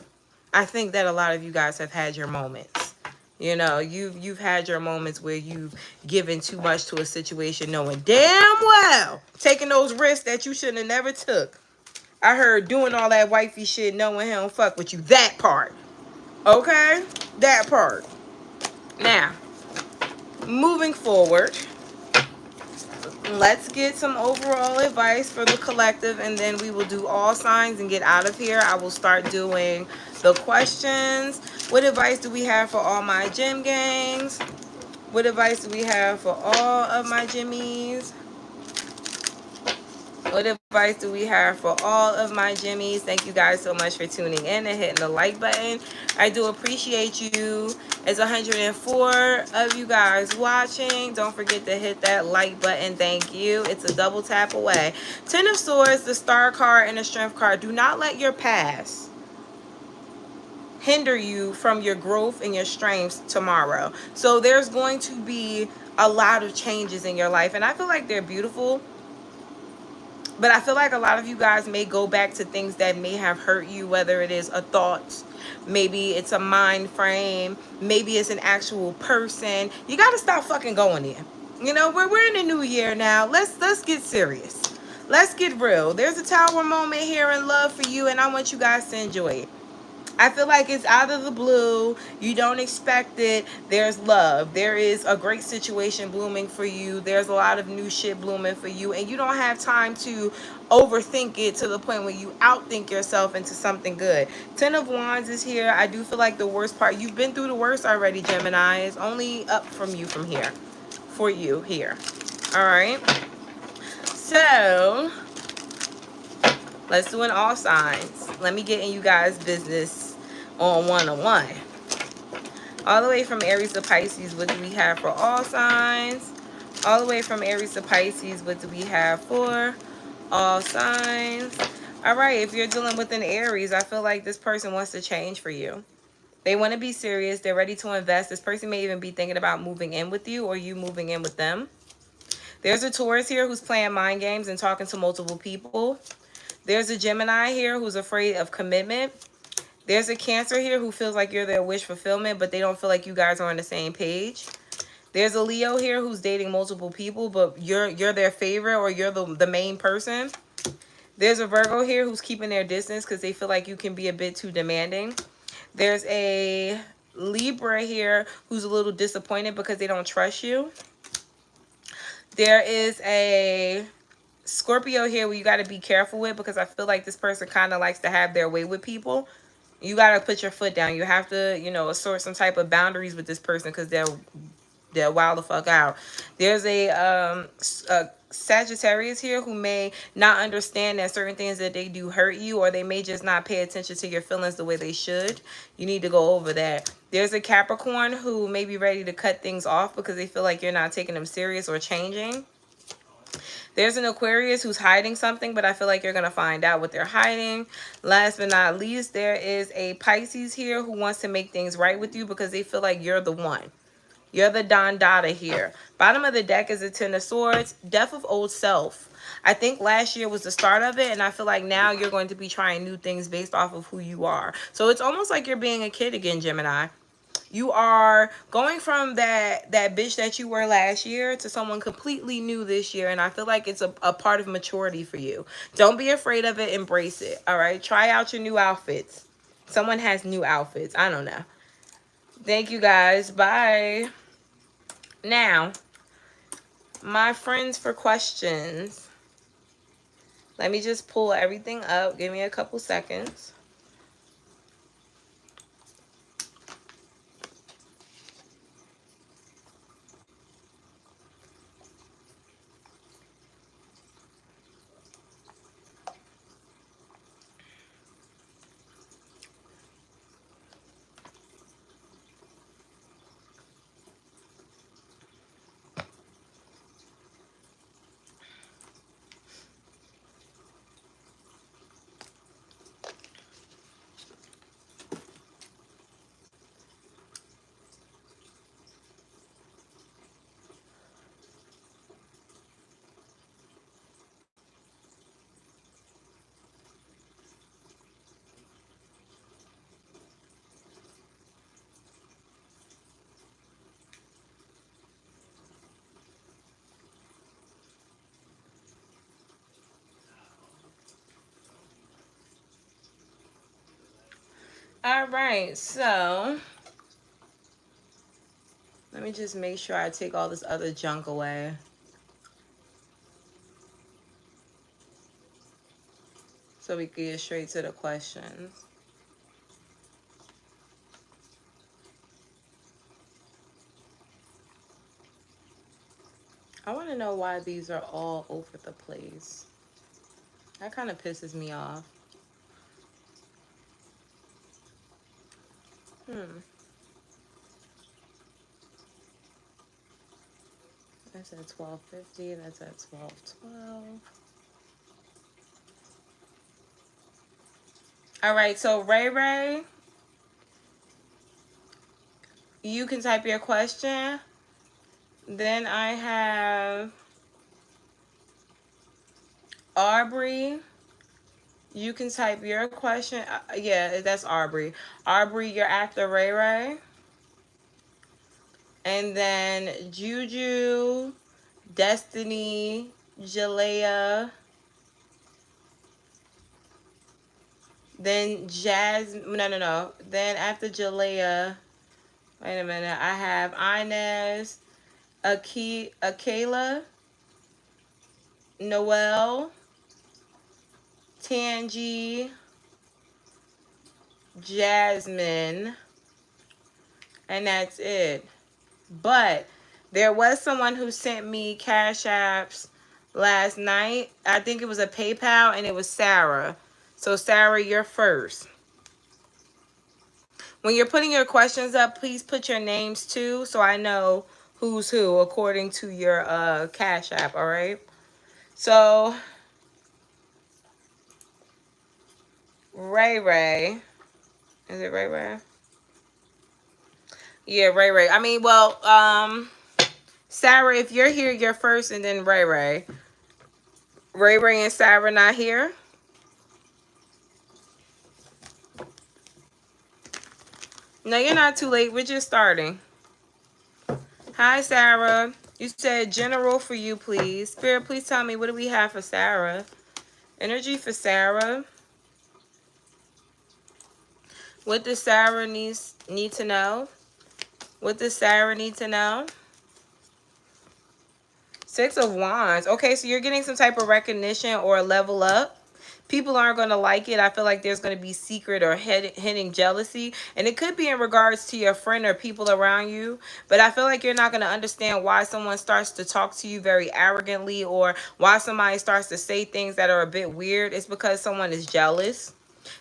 I think that a lot of you guys have had your moments. You know, you've had your moments where you've given too much to a situation, knowing damn well taking those risks that you shouldn't have never took. I heard doing all that wifey shit knowing he don't fuck with you. That part. Okay? That part. Now, moving forward, let's get some overall advice for the collective, and then we will do all signs and get out of here. I will start doing the questions. What advice do we have for all my gem gangs? What advice do we have for all of my Gemmies? What advice do we have for all of my Gemmies? Thank you guys so much for tuning in and hitting the like button. I do appreciate you. It's 104 of you guys watching. Don't forget to hit that like button. Thank you. It's a double tap away. Ten of Swords, the Star card, and the Strength card. Do not let your past hinder you from your growth and your strengths tomorrow. So there's going to be a lot of changes in your life, and I feel like they're beautiful. But I feel like a lot of you guys may go back to things that may have hurt you, whether it is a thought, maybe it's a mind frame, maybe it's an actual person. You got to stop fucking going there. You know, we're in a new year now. Let's get serious. let's get real. There's a tower moment here in love for you, and I want you guys to enjoy it. I feel like it's out of the blue. You don't expect it. There's love. There is a great situation blooming for you. There's a lot of new shit blooming for you. And you don't have time to overthink it to the point where you outthink yourself into something good. Ten of Wands is here. I do feel like the worst part, you've been through the worst already, Gemini. It's only up from you from here. For you here. All right. So let's do an all signs. Let me get in you guys' business on one-on-one. All the way from Aries to Pisces, what do we have for all signs? All the way from Aries to Pisces, what do we have for all signs? All right, if you're dealing with an Aries, I feel like this person wants to change for you. They want to be serious. They're ready to invest. This person may even be thinking about moving in with you or you moving in with them. There's a Taurus here who's playing mind games and talking to multiple people. There's a Gemini here who's afraid of commitment. There's a Cancer here who feels like you're their wish fulfillment, but they don't feel like you guys are on the same page. There's a Leo here who's dating multiple people, but you're their favorite or you're the main person. There's a Virgo here who's keeping their distance because they feel like you can be a bit too demanding. There's a Libra here who's a little disappointed because they don't trust you. There is a Scorpio here where you got to be careful with because I feel like this person kind of likes to have their way with people. You got to put your foot down. You have to, you know, assert some type of boundaries with this person because they're wild the fuck out. There's a Sagittarius here who may not understand that certain things that they do hurt you, or they may just not pay attention to your feelings the way they should. You need to go over that. There's a Capricorn who may be ready to cut things off because they feel like you're not taking them serious or changing. There's an Aquarius who's hiding something, but I feel like you're going to find out what they're hiding. Last but not least, there is a Pisces here who wants to make things right with you because they feel like you're the one. You're the Don Dada here. Bottom of the deck is a Ten of Swords. Death of old self. I think last year was the start of it, and I feel like now you're going to be trying new things based off of who you are. So it's almost like you're being a kid again, Gemini. You are going from that bitch that you were last year to someone completely new this year. And I feel like it's a part of maturity for you. Don't be afraid of it. Embrace it. All right. Try out your new outfits. Someone has new outfits. I don't know. Thank you guys. Bye. Now, my friends, for questions. Let me just pull everything up. Give me a couple seconds. All right, so let me just make sure I take all this other junk away. So we can get straight to the questions. I want to know why these are all over the place. That kind of pisses me off. That's at 12:50. That's at 12:12. All right, so Ray Ray, you can type your question. Then I have Aubrey. You can type your question. Yeah, that's Aubrey. Aubrey, you're after Ray Ray. And then Juju, Destiny, Jalea, Then no. Then after Jalea, wait a minute, I have Inez, Akela, Noel, Tangi, Jasmine, and that's it. But there was someone who sent me Cash Apps last night. I think it was a PayPal, and it was Sarah. So Sarah, you're first. When you're putting your questions up, please put your names too, so I know who's who according to your Cash App, all right? So Ray Ray. Is it Ray Ray? Yeah, Ray Ray. I mean, well, Sarah, if you're here, you're first, and then Ray Ray. Ray Ray and Sarah not here? No, you're not too late. We're just starting. Hi, Sarah. You said general for you, please. Spirit, please tell me, what do we have for Sarah? Energy for Sarah. What does Sarah need to know? What does Sarah need to know? Six of Wands. Okay, so you're getting some type of recognition or a level up. People aren't going to like it. I feel like there's going to be secret or hidden jealousy. And it could be in regards to your friend or people around you. But I feel like you're not going to understand why someone starts to talk to you very arrogantly, or why somebody starts to say things that are a bit weird. It's because someone is jealous.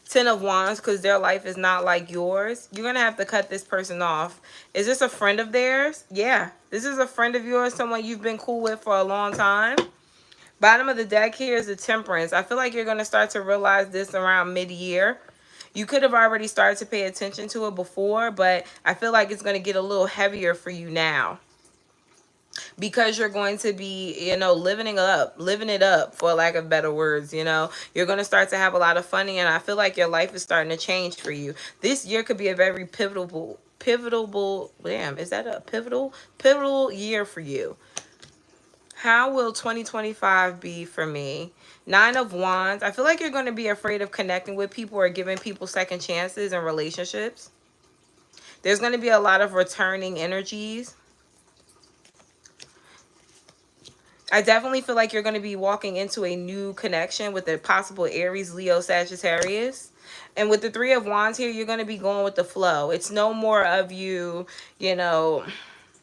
Ten of Wands, because their life is not like yours. You're going to have to cut this person off. Is this a friend of theirs? Yeah. This is a friend of yours, someone you've been cool with for a long time. Bottom of the deck here is the Temperance. I feel like you're going to start to realize this around mid-year. You could have already started to pay attention to it before, but I feel like it's going to get a little heavier for you now. Because you're going to be, you know, living it up, for lack of better words. You know, you're going to start to have a lot of fun, and I feel like your life is starting to change for you. This year could be a very pivotal, damn, is that a pivotal year for you? How will 2025 be for me? Nine of Wands. I feel like you're going to be afraid of connecting with people or giving people second chances in relationships. There's going to be a lot of returning energies. I definitely feel like you're going to be walking into a new connection with a possible Aries, Leo, Sagittarius. And with the Three of Wands here, you're going to be going with the flow. It's no more of you, you know,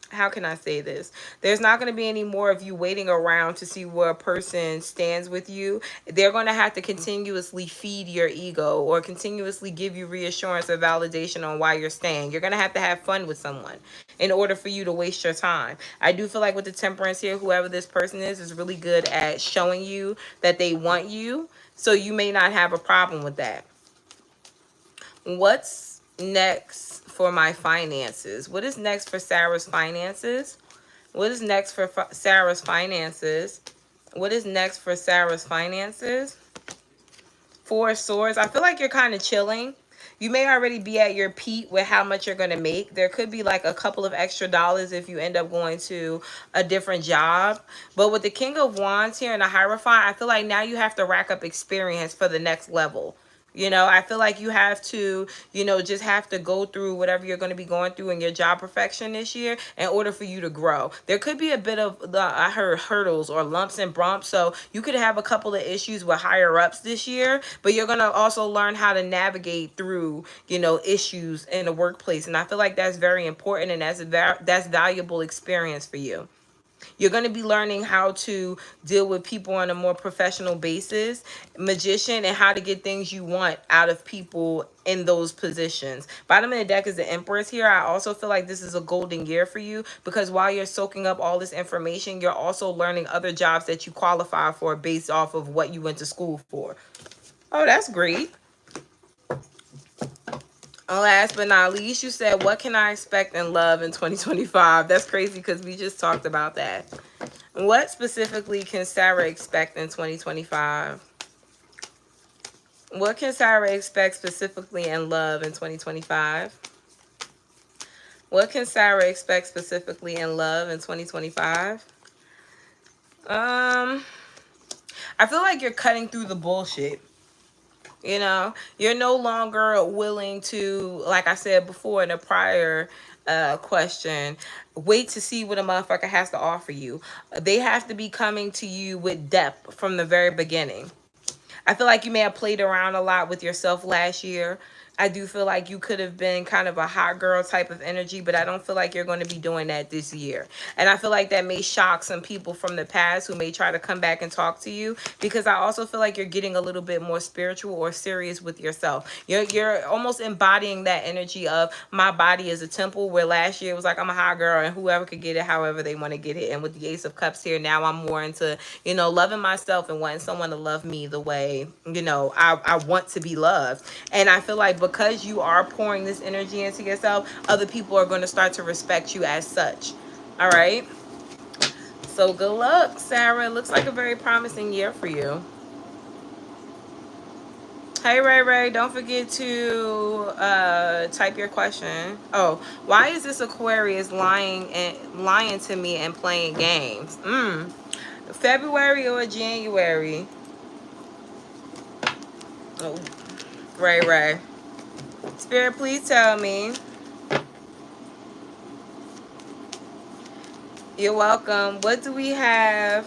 how can I say this? There's not going to be any more of you waiting around to see where a person stands with you. They're going to have to continuously feed your ego or continuously give you reassurance or validation on why you're staying. You're going to have fun with someone in order for you to waste your time. I do feel like with the Temperance here, whoever this person is really good at showing you that they want you. So you may not have a problem with that. What's next for my finances? What is next for Sarah's finances? What is next for Sarah's finances? What is next for Sarah's finances? Four of Swords. I feel like you're kind of chilling. You may already be at your peak with how much you're going to make. There could be like a couple of extra dollars if you end up going to a different job. But with the King of Wands here and the Hierophant, I feel like now you have to rack up experience for the next level. You know, I feel like you have to, you know, just have to go through whatever you're going to be going through in your job perfection this year in order for you to grow. There could be a bit of, I heard, hurdles or lumps and bumps. So you could have a couple of issues with higher ups this year, but you're going to also learn how to navigate through, you know, issues in the workplace. And I feel like that's very important, and that's valuable experience for you. You're going to be learning how to deal with people on a more professional basis, Magician, and how to get things you want out of people in those positions. Bottom of the deck is the Empress here. I also feel like this is a golden year for you, because while you're soaking up all this information, you're also learning other jobs that you qualify for based off of what you went to school for. Oh, that's great. Last but not least, you said, what can I expect in love in 2025? That's crazy because we just talked about that. What specifically can Sarah expect in 2025? What can Sarah expect specifically in love in 2025? What can Sarah expect specifically in love in 2025? I feel like you're cutting through the bullshit. You know, you're no longer willing to, like I said before in a prior question, wait to see what a motherfucker has to offer you. They have to be coming to you with depth from the very beginning. I feel like you may have played around a lot with yourself last year. I do feel like you could have been kind of a hot girl type of energy, but I don't feel like you're going to be doing that this year. And I feel like that may shock some people from the past who may try to come back and talk to you, because I also feel like you're getting a little bit more spiritual or serious with yourself. You're almost embodying that energy of my body is a temple, where last year it was like I'm a hot girl and whoever could get it however they want to get it. And with the Ace of Cups here, now I'm more into, you know, loving myself and wanting someone to love me the way, you know, I want to be loved. And I feel like because you are pouring this energy into yourself, other people are going to start to respect you as such. All right. So good luck, Sarah. It looks like a very promising year for you. Hey, Ray, don't forget to type your question. Oh, why is this Aquarius lying to me and playing games? February or January? Oh, Ray. Spirit, please tell me. You're welcome. What do we have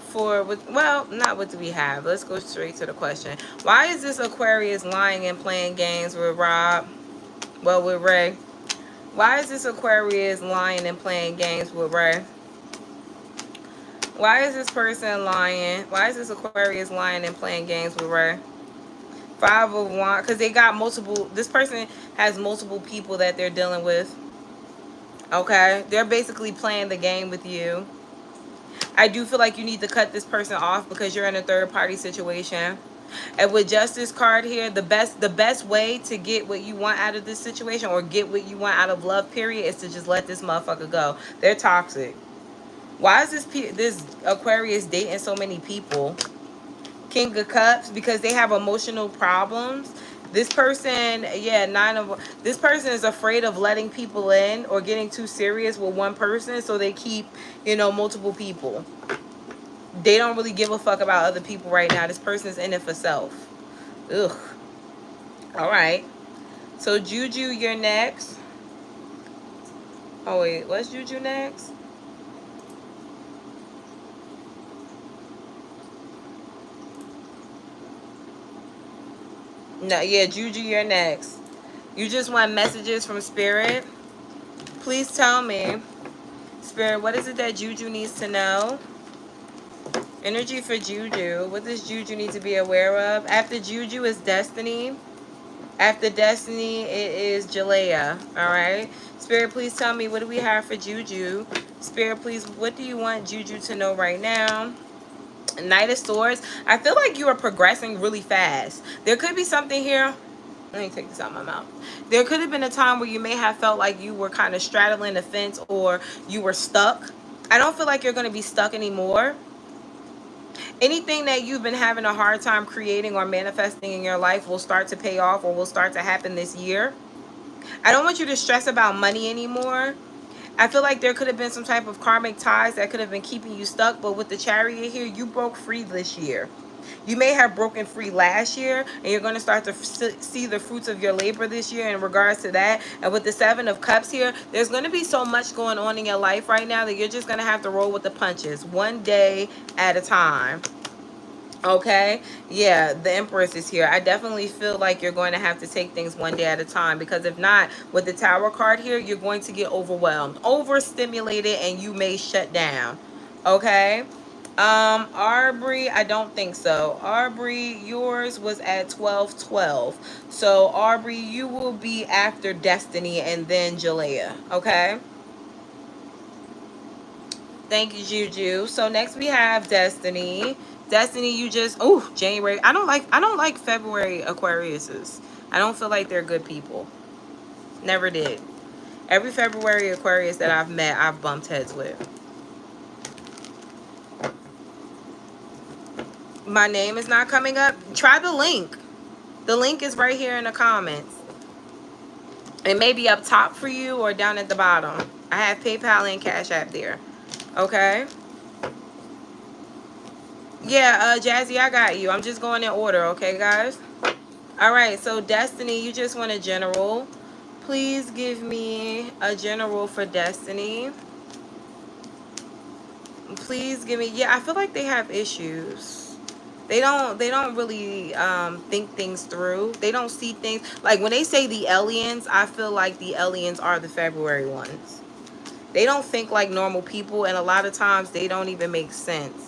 for, well, not what do we have. Let's go straight to the question. Why is this Aquarius lying and playing games with Rob? Well, with Ray. Why is this Aquarius lying and playing games with Ray? Why is this person lying? Why is this Aquarius lying and playing games with Ray? 5 of Wands, because they got multiple, this person has multiple people that they're dealing with. Okay, they're basically playing the game with you. I do feel like you need to cut this person off because you're in a third party situation. And with Justice card here, the best way to get what you want out of this situation, or get what you want out of love, period, is to just let this motherfucker go. They're toxic. Why is this Aquarius dating so many people? King of Cups, because they have emotional problems. This person, yeah, this person is afraid of letting people in or getting too serious with one person, so they keep, you know, multiple people. They don't really give a fuck about other people right now. This person's in it for self. Ugh. All right. So Juju, you're next. Oh wait, what's Juju next? No, yeah, Juju, you're next. You just want messages from Spirit? Please tell me, Spirit, what is it that Juju needs to know? Energy for Juju. What does Juju need to be aware of? After Juju is Destiny. After Destiny, it is Jalea. All right. Spirit, please tell me, what do we have for Juju? Spirit, please, what do you want Juju to know right now? Knight of Swords. I feel like you are progressing really fast. There could be something here. Let me take this out of my mouth. There could have been a time where you may have felt like you were kind of straddling the fence, or you were stuck. I don't feel like you're going to be stuck anymore. Anything that you've been having a hard time creating or manifesting in your life will start to pay off, or will start to happen this year. I don't want you to stress about money anymore. I feel like there could have been some type of karmic ties that could have been keeping you stuck. But with the Chariot here, you broke free this year. You may have broken free last year, and you're going to start to see the fruits of your labor this year in regards to that. And with the 7 of Cups here, there's going to be so much going on in your life right now that you're just going to have to roll with the punches, one day at a time. Okay, yeah, the Empress is here. I definitely feel like you're going to have to take things one day at a time, because if not, with the Tower card here, you're going to get overwhelmed, overstimulated, and you may shut down. Okay. Aubrey, I don't think so. Aubrey, yours was at 12:12. So Aubrey, you will be after Destiny and then Jalea. Okay. Thank you, Juju. So next we have Destiny. Destiny, you just, oh, January. I don't like February Aquariuses. I don't feel like they're good people. Never did. Every February Aquarius that I've met, I've bumped heads with. My name is not coming up. Try the link. The link is right here in the comments. It may be up top for you or down at the bottom. I have PayPal and Cash App there. Okay. Yeah, Jazzy, I got you. I'm just going in order, okay, guys? All right, so Destiny, you just want a general. Please give me a general for Destiny. Please give me. Yeah, I feel like they have issues. They don't really think things through. They don't see things like when they say the aliens, I feel like the aliens are the February ones. They don't think like normal people, and a lot of times they don't even make sense.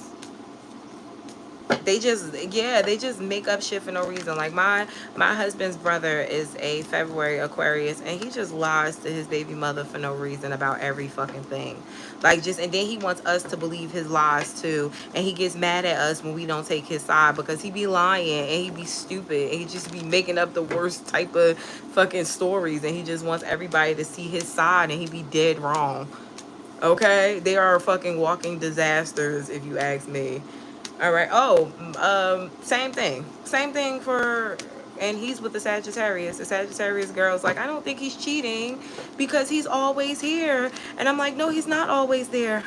They just, yeah, they just make up shit for no reason. Like my husband's brother is a February Aquarius, and he just lies to his baby mother for no reason about every fucking thing. Like, just, and then he wants us to believe his lies too, and he gets mad at us when we don't take his side, because he be lying and he be stupid and he just be making up the worst type of fucking stories, and he just wants everybody to see his side, and he be dead wrong. Okay, they are fucking walking disasters if you ask me. All right. Oh, same thing for, and he's with the Sagittarius. The Sagittarius girl's like, I don't think he's cheating because he's always here. And I'm like, no, he's not always there.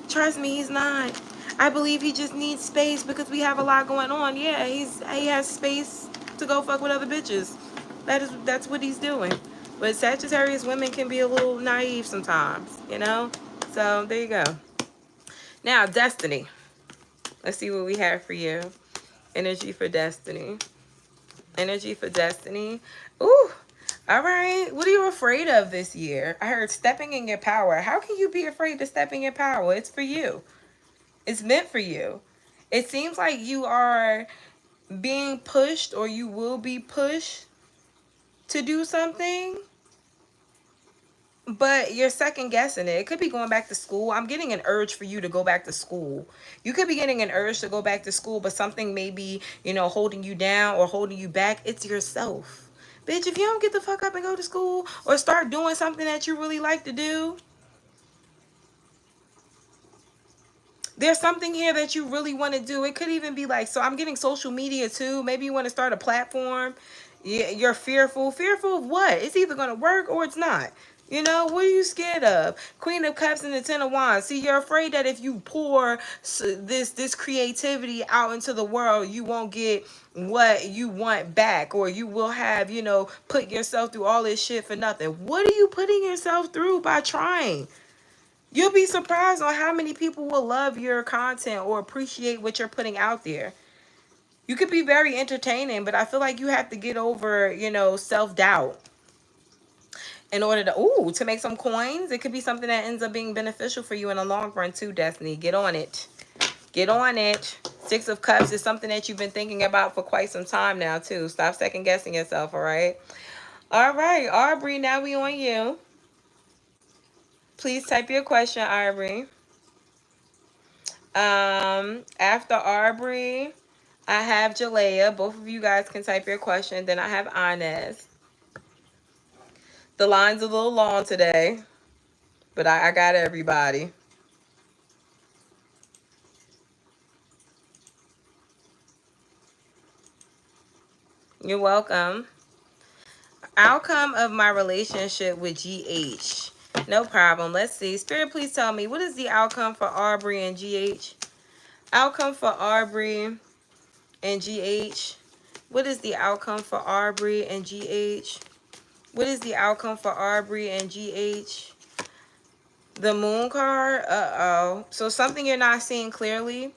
Trust me, he's not. I believe he just needs space because we have a lot going on. Yeah, he has space to go fuck with other bitches. That's what he's doing. But Sagittarius women can be a little naive sometimes, you know? So there you go. Now, Destiny. Let's see what we have for you. Energy for Destiny. Energy for Destiny. Ooh. All right. What are you afraid of this year? I heard stepping in your power. How can you be afraid to step in your power? It's for you. It's meant for you. It seems like you are being pushed, or you will be pushed to do something, but you're second guessing it. It could be going back to school. I'm getting an urge for you to go back to school. You could be getting an urge to go back to school, but something may be, you know, holding you down or holding you back. It's yourself. Bitch, if you don't get the fuck up and go to school or start doing something that you really like to do, there's something here that you really want to do. It could even be like, so I'm getting social media too. Maybe you want to start a platform. You're fearful. Fearful of what? It's either going to work or it's not. You know, what are you scared of? Queen of Cups and the Ten of Wands. See, you're afraid that if you pour this creativity out into the world, you won't get what you want back, or you will have, you know, put yourself through all this shit for nothing. What are you putting yourself through by trying? You'll be surprised on how many people will love your content or appreciate what you're putting out there. You could be very entertaining, but I feel like you have to get over, you know, self-doubt in order to make some coins. It could be something that ends up being beneficial for you in the long run too, Destiny. Get on it. Get on it. Six of Cups is something that you've been thinking about for quite some time now too. Stop second guessing yourself, all right? All right, Aubrey, now we on you. Please type your question, Aubrey. After Aubrey, I have Jalea. Both of you guys can type your question. Then I have Inez. The line's a little long today, but I got everybody. You're welcome. Outcome of my relationship with GH. No problem. Let's see. Spirit, please tell me, what is the outcome for Aubrey and GH? Outcome for Aubrey and GH. What is the outcome for Aubrey and GH? What is the outcome for Aubrey and GH? The Moon card? Uh-oh. So something you're not seeing clearly?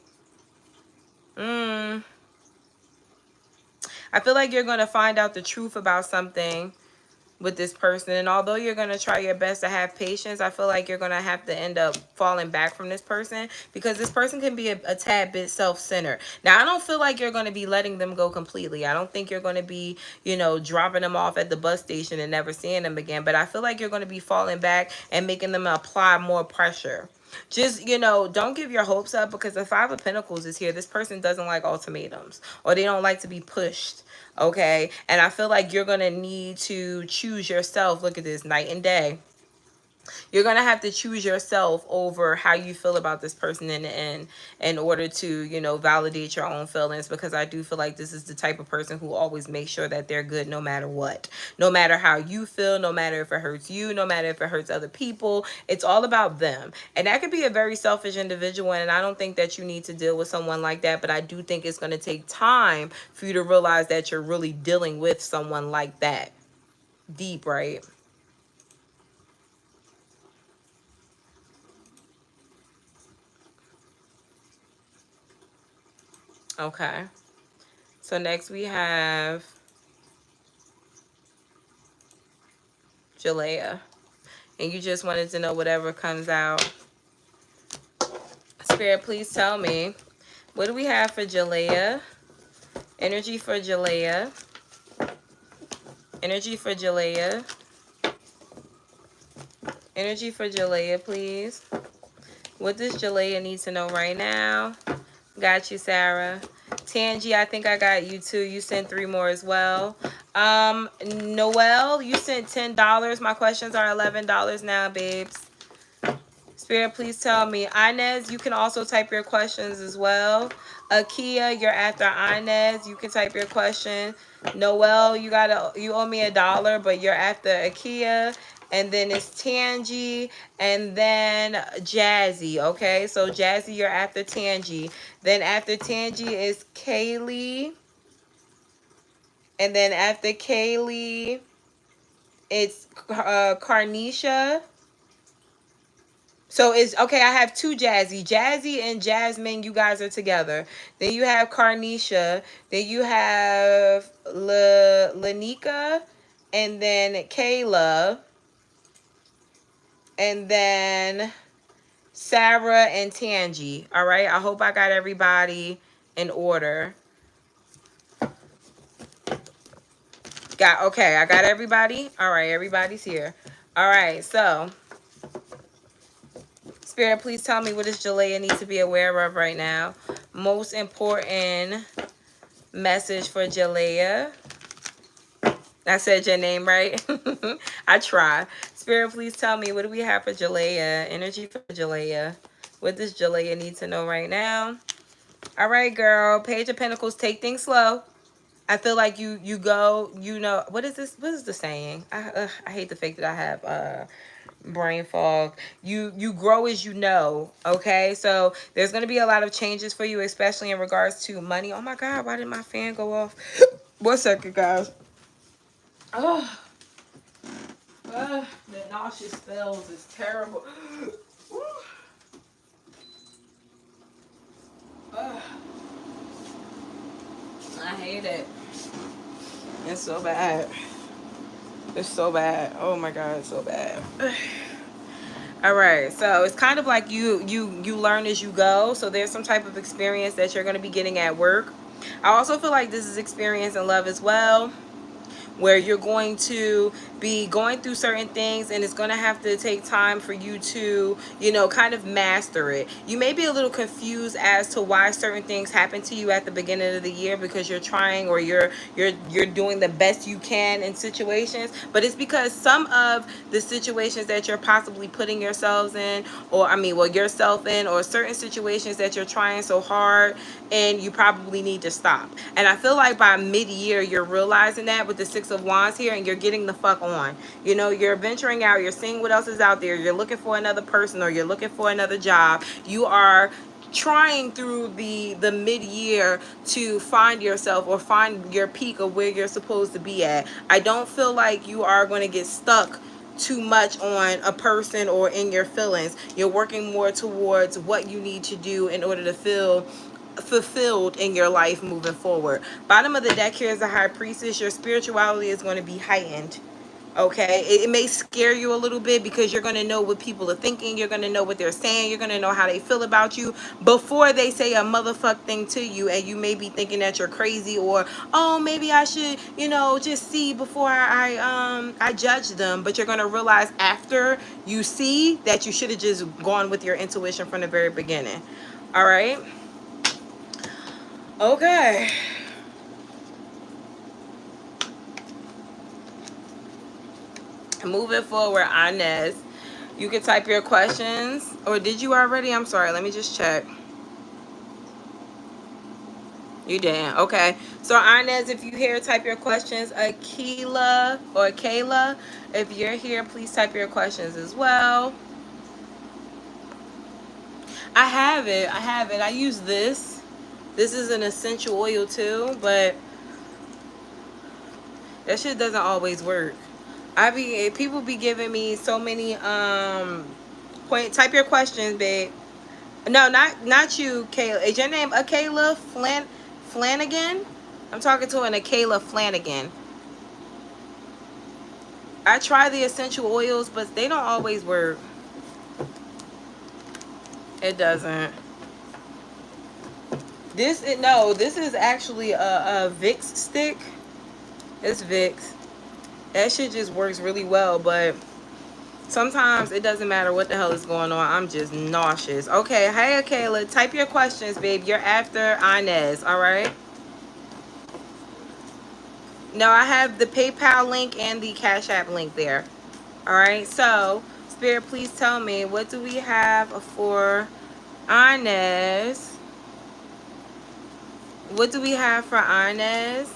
I feel like you're going to find out the truth about something with this person, and although you're going to try your best to have patience, I feel like you're going to have to end up falling back from this person, because this person can be a tad bit self-centered. Now, I don't feel like you're going to be letting them go completely. I don't think you're going to be, you know, dropping them off at the bus station and never seeing them again, but I feel like you're going to be falling back and making them apply more pressure. Just, you know, don't give your hopes up, because the Five of Pentacles is here. This person doesn't like ultimatums, or they don't like to be pushed. Okay, and I feel like you're gonna need to choose yourself. Look at this, night and day. You're going to have to choose yourself over how you feel about this person in the end in order to, you know, validate your own feelings, because I do feel like this is the type of person who always makes sure that they're good no matter what. No matter how you feel, no matter if it hurts you, no matter if it hurts other people, it's all about them. And that could be a very selfish individual, and I don't think that you need to deal with someone like that, but I do think it's going to take time for you to realize that you're really dealing with someone like that. Deep, right? Okay. So next we have Jalea. And you just wanted to know whatever comes out. Spirit, please tell me. What do we have for Jalea? Energy for Jalea. Energy for Jalea. Energy for Jalea, please. What does Jalea need to know right now? Got you, Sarah. Tangi, I think I got you too. You sent 3 more as well. Noelle, you sent $10. My questions are $11 now, babes. Spirit, please tell me. Inez, you can also type your questions as well. Akia, you're after Inez. You can type your question. Noelle, you owe me $1, but you're after Akia. And then it's Tangi, and then Jazzy. Okay, so Jazzy, you're after Tangi. Then after Tangi is Kaylee. And then after Kaylee, it's Carnisha. So it's okay. I have 2 Jazzy. Jazzy and Jasmine, you guys are together. Then you have Carnisha. Then you have Lanika. And then Kayla. And then Sarah and Tangi. All right. I hope I got everybody in order. Okay. I got everybody. All right. Everybody's here. All right. So Spirit, please tell me, what does Jalea need to be aware of right now? Most important message for Jalea. I said your name right. I try. Spirit, please tell me, what do we have for Jalea? Energy for Jalea. What does Jalea need to know right now? All right, girl. Page of Pentacles, take things slow. I feel like you go, you know, what is this? What is the saying? I hate the fact that I have brain fog. You grow as you know. Okay, so there's going to be a lot of changes for you, especially in regards to money. Oh my god, why did my fan go off? 1 second, guys. Oh, the nauseous spells is terrible. I hate it. It's so bad. It's so bad. Oh my god, it's so bad. All right, so it's kind of like you learn as you go. So there's some type of experience that you're going to be getting at work. I also feel like this is experience in love as well, where you're going to be going through certain things, and it's going to have to take time for you to, you know, kind of master it. You may be a little confused as to why certain things happen to you at the beginning of the year, because you're trying, or you're doing the best you can in situations, but it's because some of the situations that you're possibly putting yourselves in, or yourself in, or certain situations that you're trying so hard and you probably need to stop. And I feel like by mid-year you're realizing that with the 6 of Wands here, and you're getting the fuck on. You know, you're venturing out, you're seeing what else is out there, you're looking for another person, or you're looking for another job. You are trying through the mid-year to find yourself, or find your peak of where you're supposed to be at. I don't feel like you are going to get stuck too much on a person or in your feelings. You're working more towards what you need to do in order to feel fulfilled in your life moving forward. Bottom of the deck here is the High Priestess. Your spirituality is going to be heightened. Okay, it may scare you a little bit, because you're going to know what people are thinking, you're going to know what they're saying, you're going to know how they feel about you before they say a motherfuck thing to you, and you may be thinking that you're crazy, or oh, maybe I should, you know, just see before I judge them. But you're going to realize after you see that you should have just gone with your intuition from the very beginning. All right. Okay. Moving forward, Inez. You can type your questions. Or did you already? I'm sorry. Let me just check. You didn't. Okay. So Inez, if you here, type your questions. Akila or Kayla, if you're here, please type your questions as well. I have it. I have it. I use this. This is an essential oil too, but that shit doesn't always work. People be giving me so many type your questions, babe. No, not you, Kayla. Is your name Akayla Flanagan? I'm talking to an Akayla Flanagan. I try the essential oils, but they don't always work. It doesn't. This is actually a Vicks stick. It's Vicks. That shit just works really well, but sometimes it doesn't matter what the hell is going on. I'm just nauseous. Okay, hey Kayla, type your questions, babe. You're after Inez, all right? No, I have the PayPal link and the Cash App link there. All right, so Spirit, please tell me, what do we have for Inez? What do we have for Inez?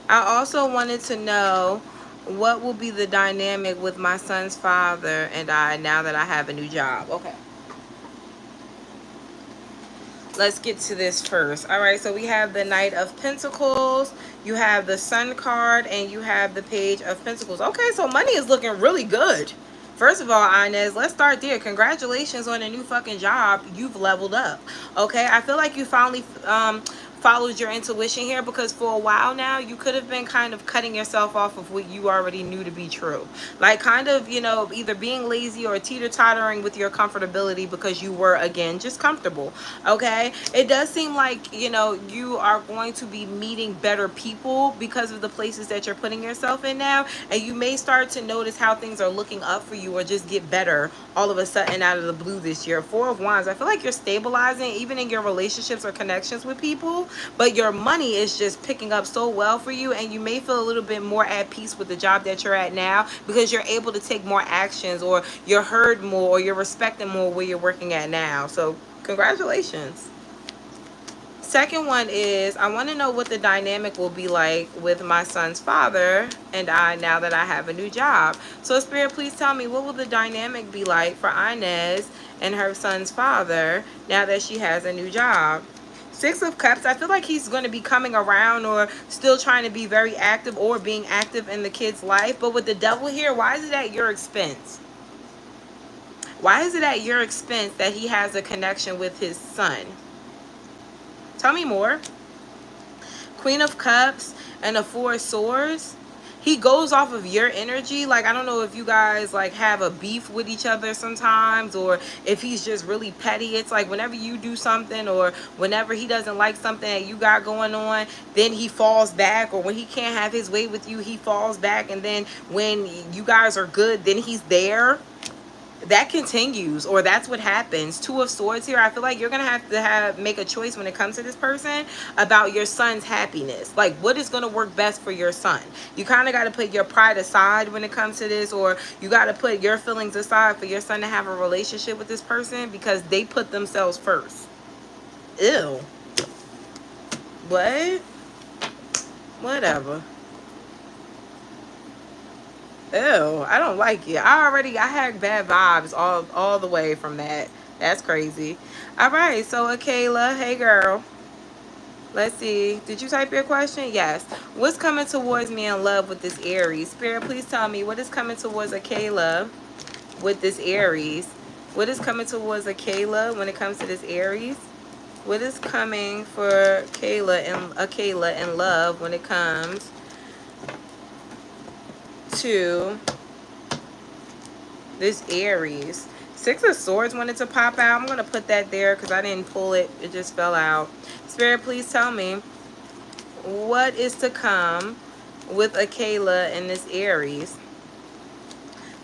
I also wanted to know what will be the dynamic with my son's father and I now that I have a new job. Okay. Let's get to this first. All right, so we have the Knight of Pentacles, you have the Sun card, and you have the Page of Pentacles. Okay, so money is looking really good. First of all, Inez, let's start there. Congratulations on a new fucking job. You've leveled up. Okay, I feel like you finally followed your intuition here, because for a while now you could have been kind of cutting yourself off of what you already knew to be true, like kind of, you know, either being lazy or teeter-tottering with your comfortability because you were, again, just comfortable. Okay, it does seem like, you know, you are going to be meeting better people because of the places that you're putting yourself in now, and you may start to notice how things are looking up for you or just get better all of a sudden out of the blue this year. Four of Wands, I feel like you're stabilizing even in your relationships or connections with people, but your money is just picking up so well for you, and you may feel a little bit more at peace with the job that you're at now because you're able to take more actions, or you're heard more, or you're respected more where you're working at now. So congratulations. Second one is, I want to know what the dynamic will be like with my son's father and I now that I have a new job. So Spirit, please tell me, what will the dynamic be like for Inez and her son's father now that she has a new job? Six of Cups, I feel like he's going to be coming around or still trying to be very active or being active in the kid's life. But with the Devil here, why is it at your expense? Why is it at your expense that he has a connection with his son? Tell me more. Queen of Cups and the Four of Swords. He goes off of your energy. Like, I don't know if you guys like have a beef with each other sometimes, or if he's just really petty. It's like whenever you do something, or whenever he doesn't like something that you got going on, then he falls back. Or when he can't have his way with you, he falls back. And then when you guys are good, then he's there. That continues, or that's what happens. Two of Swords here. I feel like you're gonna have to make a choice when it comes to this person about your son's happiness. Like, what is gonna work best for your son? You kind of got to put your pride aside when it comes to this, or you got to put your feelings aside for your son to have a relationship with this person, because they put themselves first. Ew. What? Whatever. Ew, I don't like it. I had bad vibes all the way from that. That's crazy. All right, so Akayla, hey girl. Let's see. Did you type your question? Yes. What's coming towards me in love with this Aries? Spirit, please tell me what is coming towards Akayla with this Aries. What is coming towards Akayla when it comes to this Aries? What is coming for Akayla in love when it comes to this Aries? Six of Swords wanted to pop out. I'm going to put that there because I didn't pull it. It just fell out. Spirit, please tell me what is to come with Akayla and this Aries.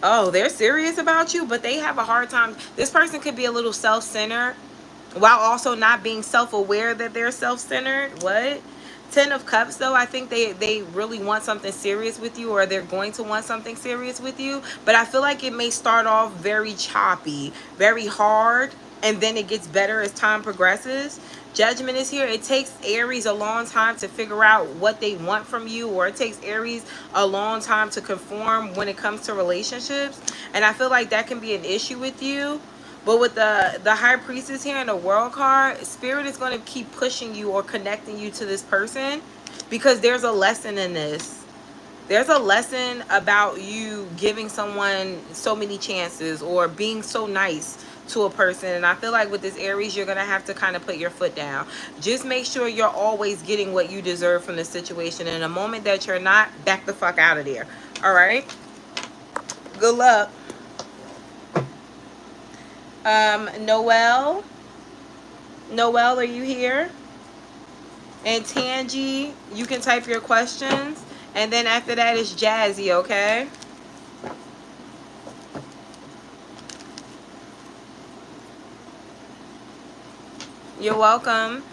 Oh, they're serious about you, but they have a hard time. This person could be a little self-centered while also not being self-aware that they're self-centered. What? Ten of Cups, though, I think they really want something serious with you, or they're going to want something serious with you. But I feel like it may start off very choppy, very hard, and then it gets better as time progresses. Judgment is here. It takes Aries a long time to figure out what they want from you, or it takes Aries a long time to conform when it comes to relationships. And I feel like that can be an issue with you. But with the High Priestess here and the World card, Spirit is going to keep pushing you or connecting you to this person, because there's a lesson in this. There's a lesson about you giving someone so many chances, or being so nice to a person. And I feel like with this Aries, you're going to have to kind of put your foot down. Just make sure you're always getting what you deserve from the situation. And the moment that you're not, back the fuck out of there. All right? Good luck. Noelle, are you here? And Tangi, you can type your questions. And then after that is Jazzy, okay? You're welcome.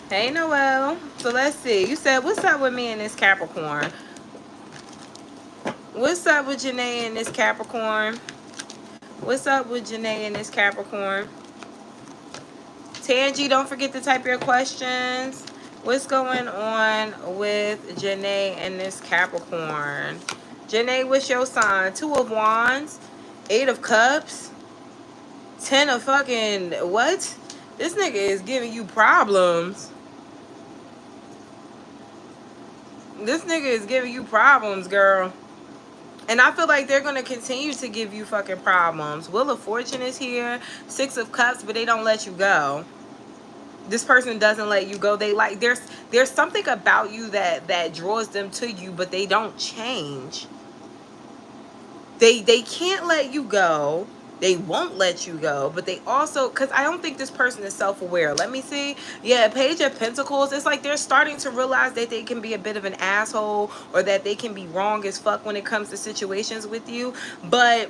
Hey, Noelle. So let's see. You said, what's up with me and this Capricorn? What's up with Janae and this Capricorn? What's up with Janae and this Capricorn? Tangi, don't forget to type your questions. What's going on with Janae and this Capricorn? Janae, what's your sign? 2 of Wands, 8 of Cups, 10 of fucking what? This nigga is giving you problems. This nigga is giving you problems, girl. And I feel like they're going to continue to give you fucking problems. Wheel of Fortune is here. 6 of Cups, but they don't let you go. This person doesn't let you go. They like, there's something about you that draws them to you, but they don't change. They can't let you go. They won't let you go, but they also, because I don't think this person is self-aware. Let me see. Yeah, Page of Pentacles. It's like they're starting to realize that they can be a bit of an asshole, or that they can be wrong as fuck when it comes to situations with you. But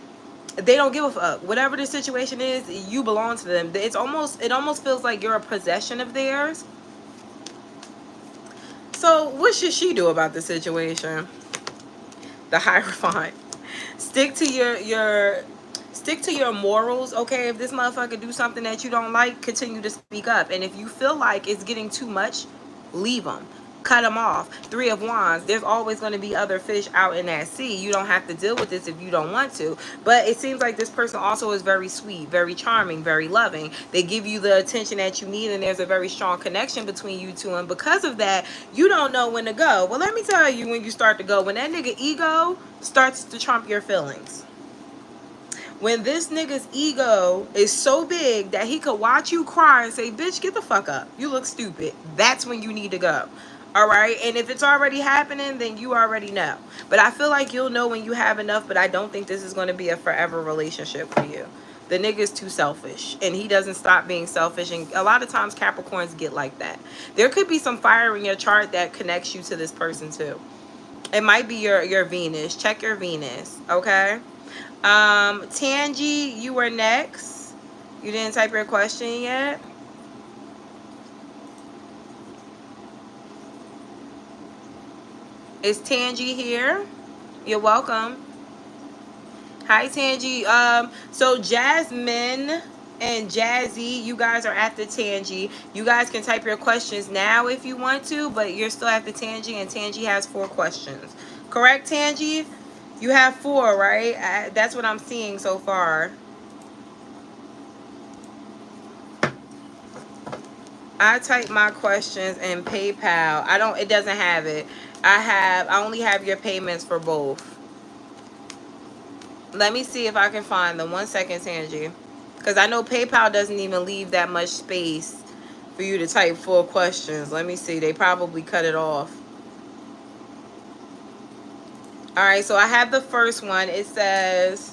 they don't give a fuck. Whatever the situation is, you belong to them. It almost feels like you're a possession of theirs. So what should she do about the situation? The Hierophant. Stick to your morals, okay? If this motherfucker do something that you don't like, continue to speak up. And if you feel like it's getting too much, leave them. Cut them off. 3 of Wands. There's always going to be other fish out in that sea. You don't have to deal with this if you don't want to. But it seems like this person also is very sweet, very charming, very loving. They give you the attention that you need, and there's a very strong connection between you two. And because of that, you don't know when to go. Well, let me tell you when you start to go. When that nigga ego starts to trump your feelings. When this nigga's ego is so big that he could watch you cry and say, bitch, get the fuck up. You look stupid. That's when you need to go. All right? And if it's already happening, then you already know. But I feel like you'll know when you have enough, but I don't think this is going to be a forever relationship for you. The nigga's too selfish, and he doesn't stop being selfish. And a lot of times Capricorns get like that. There could be some fire in your chart that connects you to this person too. It might be your Venus. Check your Venus, okay? Tangi, you were next. You didn't type your question yet. Is Tangi here? You're welcome. Hi, Tangi. So Jasmine and Jazzy, you guys are after Tangi. You guys can type your questions now if you want to, but you're still after Tangi, and Tangi has 4 questions. Correct, Tangi? You have 4, right? That's what I'm seeing so far. I type my questions in PayPal. It doesn't have it. I only have your payments for both. Let me see if I can find them. 1 second, Tangi. Because I know PayPal doesn't even leave that much space for you to type 4 questions. Let me see. They probably cut it off. All right, so I have the first one. It says,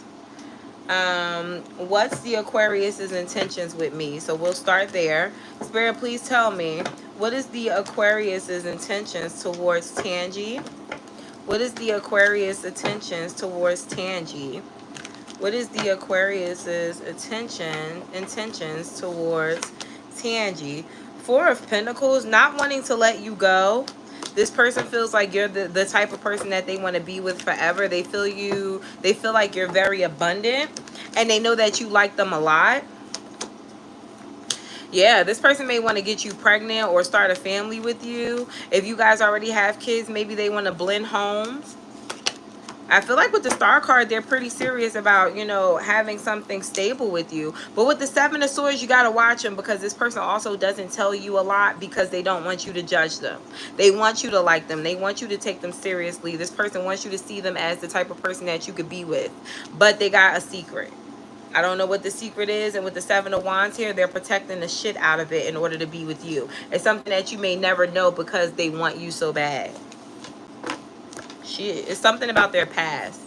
what's the Aquarius's intentions with me? So we'll start there. Spirit, please tell me, what is the Aquarius's intentions towards Tangi? What is the Aquarius intentions towards Tangi? What is the Aquarius's intentions towards Tangi. Four of Pentacles, not wanting to let you go. This person feels like you're the type of person that they want to be with forever. They feel like you're very abundant, and they know that you like them a lot. Yeah, this person may want to get you pregnant or start a family with you. If you guys already have kids, maybe they want to blend homes. I feel like with the Star card, they're pretty serious about, you know, having something stable with you. But with the Seven of Swords, you got to watch them, because this person also doesn't tell you a lot because they don't want you to judge them. They want you to like them. They want you to take them seriously. This person wants you to see them as the type of person that you could be with. But they got a secret. I don't know what the secret is. And with the Seven of Wands here, they're protecting the shit out of it in order to be with you. It's something that you may never know because they want you so bad. Shit, it's something about their past.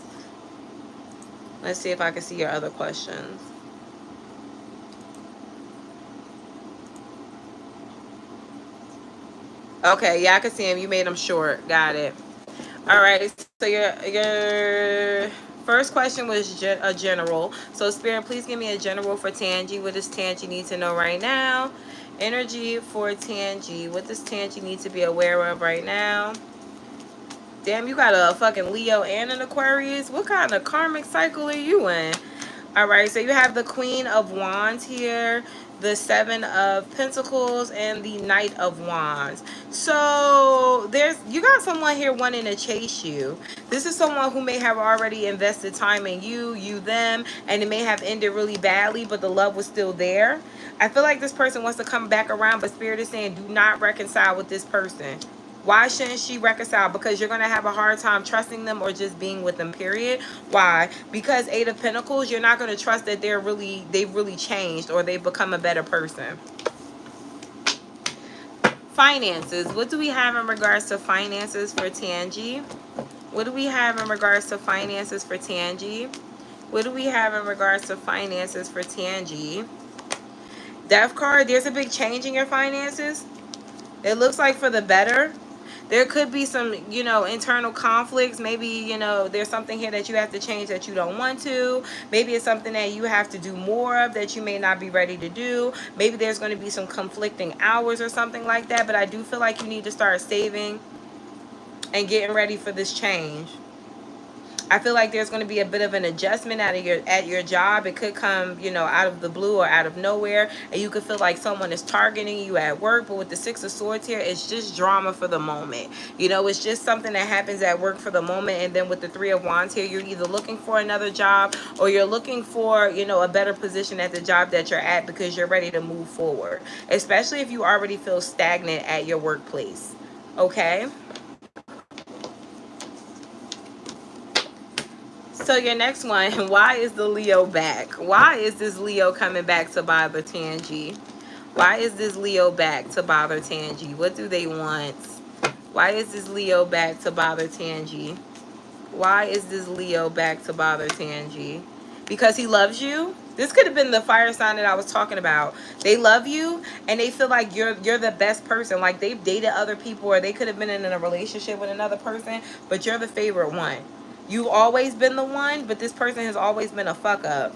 Let's see if I can see your other questions. Okay, yeah, I can see him. You made him short. Got it. All right, so your first question was a general. So Spirit, please give me a general for Tangi. What does Tangi need to know right now? Energy for Tangi. What does Tangi need to be aware of right now? Damn, you got a fucking Leo and an Aquarius. What kind of karmic cycle are you in? All right, so you have the Queen of Wands here, the Seven of Pentacles, and the Knight of Wands. So you got someone here wanting to chase you. This is someone who may have already invested time in you, them, and it may have ended really badly, but the love was still there. I feel like this person wants to come back around, but Spirit is saying do not reconcile with this person. Why shouldn't she reconcile? Because you're going to have a hard time trusting them or just being with them, period. Why? Because Eight of Pentacles, you're not going to trust that they've really changed or they've become a better person. Finances. What do we have in regards to finances for Tangi? What do we have in regards to finances for Tangi? What do we have in regards to finances for Tangi? Death card. There's a big change in your finances. It looks like for the better. There could be some, you know, internal conflicts. Maybe, you know, there's something here that you have to change that you don't want to. Maybe it's something that you have to do more of that you may not be ready to do. Maybe there's going to be some conflicting hours or something like that. But I do feel like you need to start saving and getting ready for this change. I feel like there's going to be a bit of an adjustment at your job. It could come, you know, out of the blue or out of nowhere. And you could feel like someone is targeting you at work. But with the Six of Swords here, it's just drama for the moment. You know, it's just something that happens at work for the moment. And then with the Three of Wands here, you're either looking for another job or you're looking for, you know, a better position at the job that you're at because you're ready to move forward. Especially if you already feel stagnant at your workplace. Okay? So your next one, why is the Leo back? Why is this Leo coming back to bother Tangi? Why is this Leo back to bother Tangi? What do they want? Why is this Leo back to bother Tangi? Why is this Leo back to bother Tangi? Because he loves you? This could have been the fire sign that I was talking about. They love you and they feel like you're the best person. Like they've dated other people or they could have been in a relationship with another person, but you're the favorite one. You've always been the one, but this person has always been a fuck up.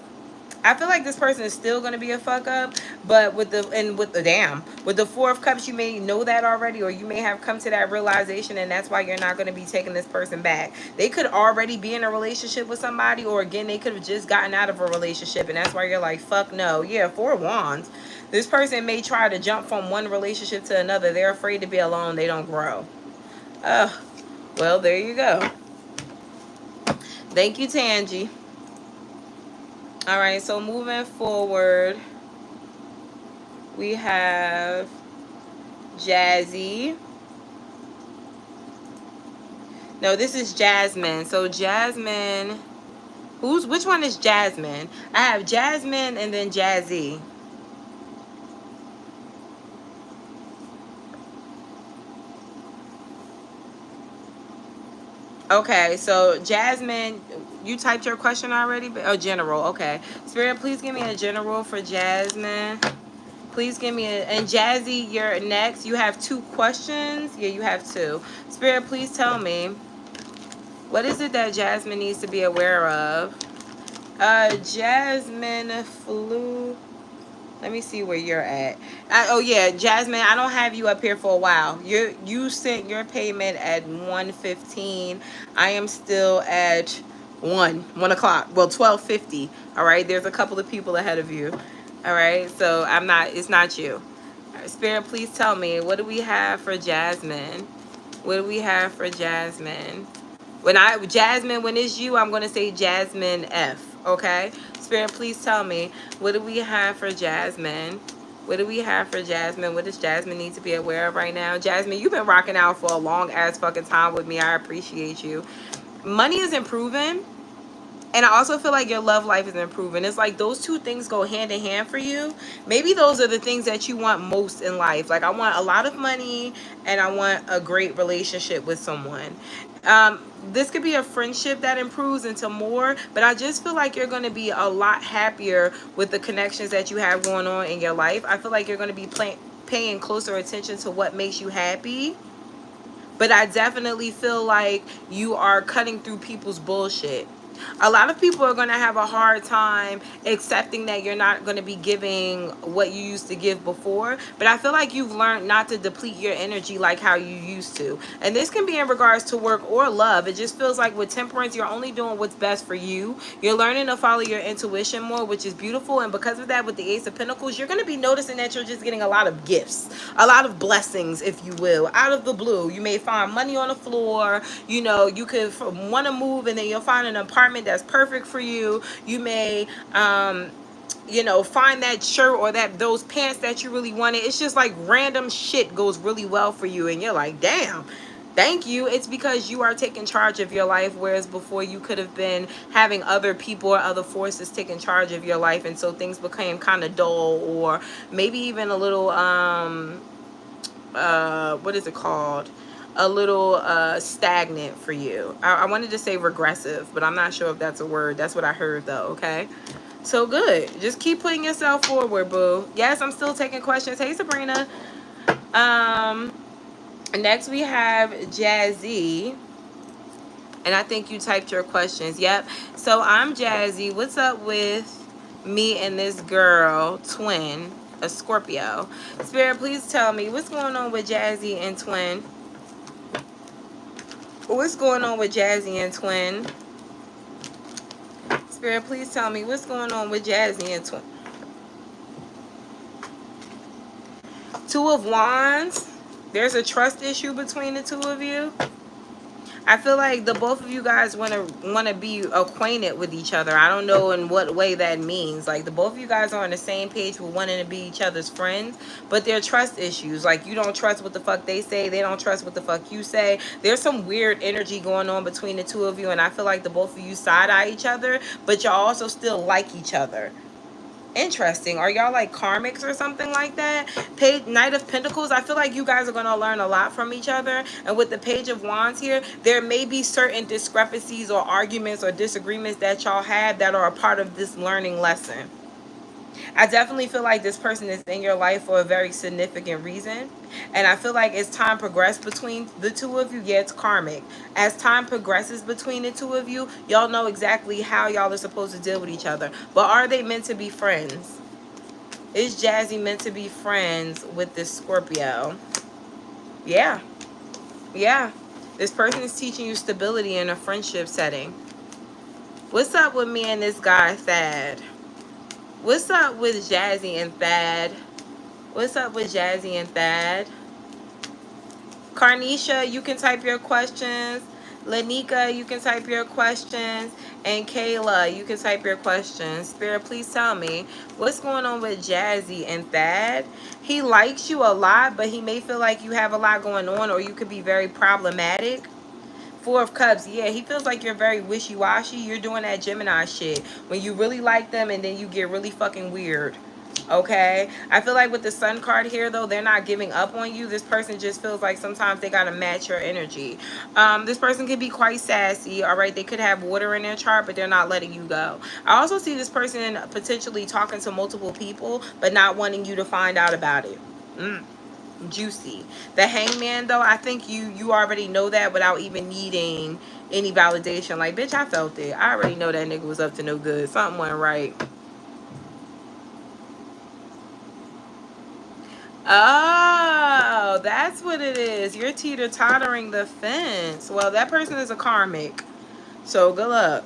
I feel like this person is still going to be a fuck up, but with the Four of Cups, you may know that already, or you may have come to that realization, and that's why you're not going to be taking this person back. They could already be in a relationship with somebody, or again, they could have just gotten out of a relationship, and that's why you're like, fuck no. Yeah, Four of Wands. This person may try to jump from one relationship to another. They're afraid to be alone. They don't grow. Well, there you go. Thank you, Tangi. All right, so moving forward, we have Jazzy. No, this is Jasmine. So Jasmine, which one is Jasmine? I have Jasmine and then Jazzy. Okay, so Jasmine, you typed your question already? Oh, general. Okay. Spirit, please give me a general for Jasmine. Please give me and Jazzy, you're next. You have 2 questions. Yeah, you have 2. Spirit, please tell me, what is it that Jasmine needs to be aware of? Jasmine flew. Let me see where you're at. Oh yeah, Jasmine, I don't have you up here for a while. You sent your payment at 1:15. I am still at 1 o'clock. Well, 12:50. All right. There's a couple of people ahead of you. All right. So I'm not. It's not you. All right, Spirit, please tell me, what do we have for Jasmine? What do we have for Jasmine? Jasmine, when it's you, I'm gonna say Jasmine F. Okay. Spirit, please tell me, what do we have for Jasmine? What do we have for Jasmine? What does Jasmine need to be aware of right now? Jasmine, you've been rocking out for a long ass fucking time with me. I appreciate you. Money is improving. And I also feel like your love life is improving. It's like those two things go hand in hand for you. Maybe those are the things that you want most in life. Like, I want a lot of money and I want a great relationship with someone. This could be a friendship that improves into more, but I just feel like you're going to be a lot happier with the connections that you have going on in your life. I feel like you're going to be paying closer attention to what makes you happy. But I definitely feel like you are cutting through people's bullshit. A lot of people are going to have a hard time accepting that you're not going to be giving what you used to give before. But I feel like you've learned not to deplete your energy like how you used to. And this can be in regards to work or love. It just feels like with temperance, you're only doing what's best for you. You're learning to follow your intuition more, which is beautiful. And because of that, with the Ace of Pentacles, you're going to be noticing that you're just getting a lot of gifts, a lot of blessings, if you will, out of the blue. You may find money on the floor. You know, you could want to move and then you'll find an apartment that's perfect for you. You may you know, find that shirt or those pants that you really wanted. It's just like random shit goes really well for you and you're like, damn, thank you. It's because you are taking charge of your life, whereas before you could have been having other people or other forces taking charge of your life, and so things became kind of dull, or maybe even a little what is it called, a little stagnant for you. I wanted to say regressive, but I'm not sure if that's a word. That's what I heard though. Okay, so good. Just keep putting yourself forward, boo. Yes, I'm still taking questions. Hey, Sabrina. Next we have Jazzy, and I think you typed your questions. Yep. So I'm Jazzy. What's up with me and this girl, twin, a Scorpio? Spirit, please tell me what's going on with Jazzy and twin. What's going on with Jazzy and twin? Spirit, please tell me what's going on with Jazzy and twin. Two of Wands. There's a trust issue between the two of you. I feel like the both of you guys want to be acquainted with each other. I don't know in what way that means. Like, the both of you guys are on the same page with wanting to be each other's friends, but there are trust issues. Like, you don't trust what the fuck they say. They don't trust what the fuck you say. There's some weird energy going on between the two of you, and I feel like the both of you side-eye each other, but y'all also still like each other. Interesting. Are y'all like karmics or something like that? Knight of Pentacles, I feel like you guys are going to learn a lot from each other. And with the Page of Wands here, there may be certain discrepancies or arguments or disagreements that y'all have that are a part of this learning lesson. I definitely feel like this person is in your life for a very significant reason. And I feel like as time progresses between the two of you, yeah, it's karmic. As time progresses between the two of you, y'all know exactly how y'all are supposed to deal with each other. But are they meant to be friends? Is Jazzy meant to be friends with this Scorpio? Yeah. Yeah. This person is teaching you stability in a friendship setting. What's up with me and this guy, Thad? What's up with Jazzy and Thad? What's up with Jazzy and Thad? Carnisha, you can type your questions. Lanika, you can type your questions. And Kayla, you can type your questions. Spirit, please tell me what's going on with Jazzy and Thad. He likes you a lot, but he may feel like you have a lot going on, or you could be very problematic. Four of Cups, yeah, he feels like you're very wishy-washy. You're doing that Gemini shit when you really like them and then you get really fucking weird. Okay, I feel like with the Sun card here, though, they're not giving up on you. This person just feels like sometimes they gotta match your energy. This person could be quite sassy. All right, they could have water in their chart, but they're not letting you go. I also see this person potentially talking to multiple people but not wanting you to find out about it. Juicy. The Hangman, though, I think you already know that without even needing any validation. Like, bitch, I felt it. I already know that nigga was up to no good. Something went right. Oh, that's what it is. You're teeter-tottering the fence. Well, that person is a karmic. So good luck.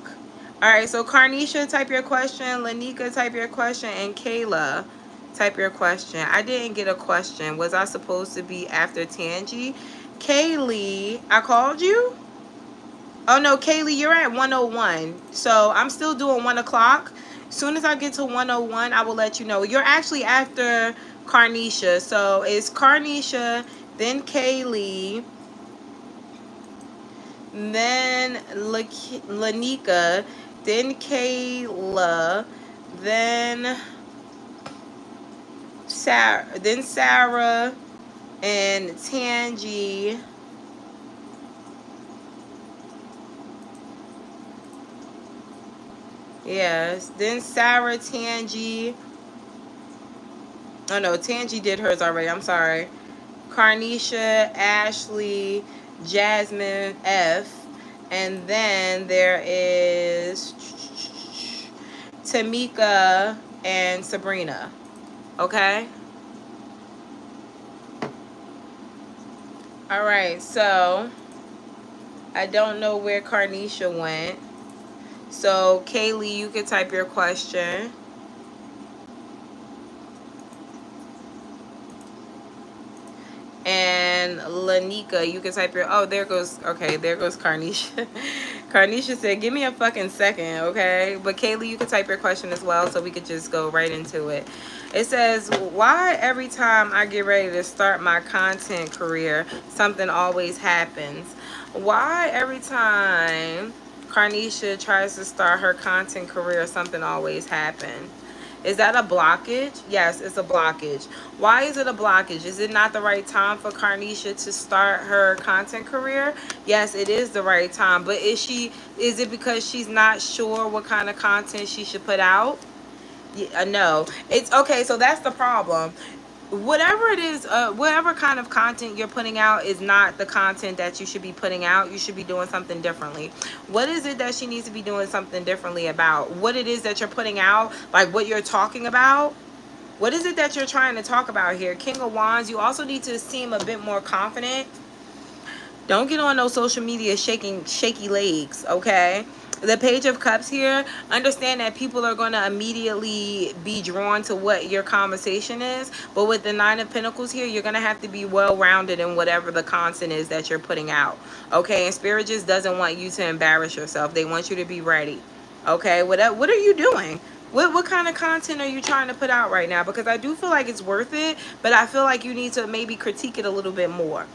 All right, so Carnisha, type your question. Lanika, type your question. And Kayla, type your question. I didn't get a question. Was I supposed to be after Tangi? Kaylee, I called you? Oh, no, Kaylee, you're at 101. So I'm still doing 1 o'clock. As soon as I get to 101, I will let you know. You're actually after Carnisha. So it's Carnisha, then Kaylee, then Lanika, then Kayla, then Sarah, and Tangi. Yes, then Sarah, Tangi. Oh no, Tangi did hers already. I'm sorry. Carnisha, Ashley, Jasmine, F. And then there is Tamika and Sabrina. Okay? Alright, so I don't know where Carnisha went. So, Kaylee, you can type your question. And Lanika, you can type your... Oh, there goes... Okay, there goes Carnisha. Carnisha said, give me a fucking second, okay? But Kaylee, you can type your question as well, so we could just go right into it. It says, why every time I get ready to start my content career, something always happens? Why every time Carnisha tries to start her content career, something always happens? Is that a blockage? Yes, it's a blockage. Why is it a blockage? Is it not the right time for Carnisha to start her content career? Yes, it is the right time. But is it because she's not sure what kind of content she should put out? Yeah, no. It's okay, so that's the problem. Whatever it is, whatever kind of content you're putting out is not the content that you should be putting out. You should be doing something differently. What is it that she needs to be doing something differently about? What it is that you're putting out, like what you're talking about? What is it that you're trying to talk about here? King of Wands, you also need to seem a bit more confident. Don't get on those social media shaky legs, okay? The Page of Cups here, understand that people are going to immediately be drawn to what your conversation is. But with the Nine of Pentacles here, you're going to have to be well-rounded in whatever the content is that you're putting out. Okay? And Spirit just doesn't want you to embarrass yourself. They want you to be ready. Okay? What are you doing? What kind of content are you trying to put out right now? Because I do feel like it's worth it, but I feel like you need to maybe critique it a little bit more.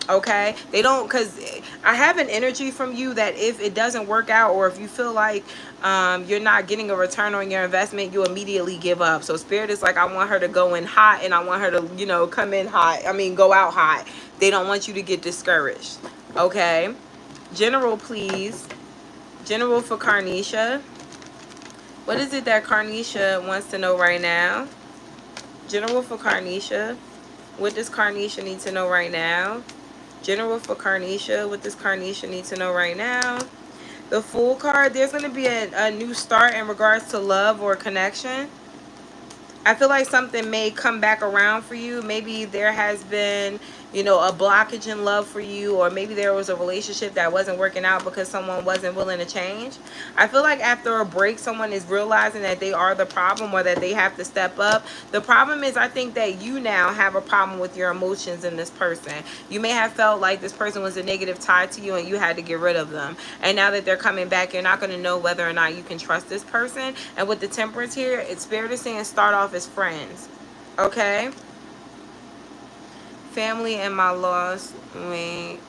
Okay, they don't, because I have an energy from you that if it doesn't work out, or if you feel like you're not getting a return on your investment, you immediately give up. So Spirit is like, I want her to go in hot, and I want her to, you know, come in hot. I mean, go out hot. They don't want you to get discouraged. Okay, General, please. General for Carnisha. What is it that Carnisha wants to know right now? General for Carnisha. What does Carnisha need to know right now? General for Carnisha. What does Carnisha need to know right now? The Fool card. There's going to be a new start in regards to love or connection. I feel like something may come back around for you. Maybe there has been, you know, a blockage in love for you, or maybe there was a relationship that wasn't working out because someone wasn't willing to change. I feel like after a break, someone is realizing that they are the problem, or that they have to step up. The problem is, I think that you now have a problem with your emotions in this person. You may have felt like this person was a negative tie to you and you had to get rid of them. And now that they're coming back, you're not going to know whether or not you can trust this person. And with the Temperance here, it's Spirit is saying start off as friends. Okay? Family and my loss made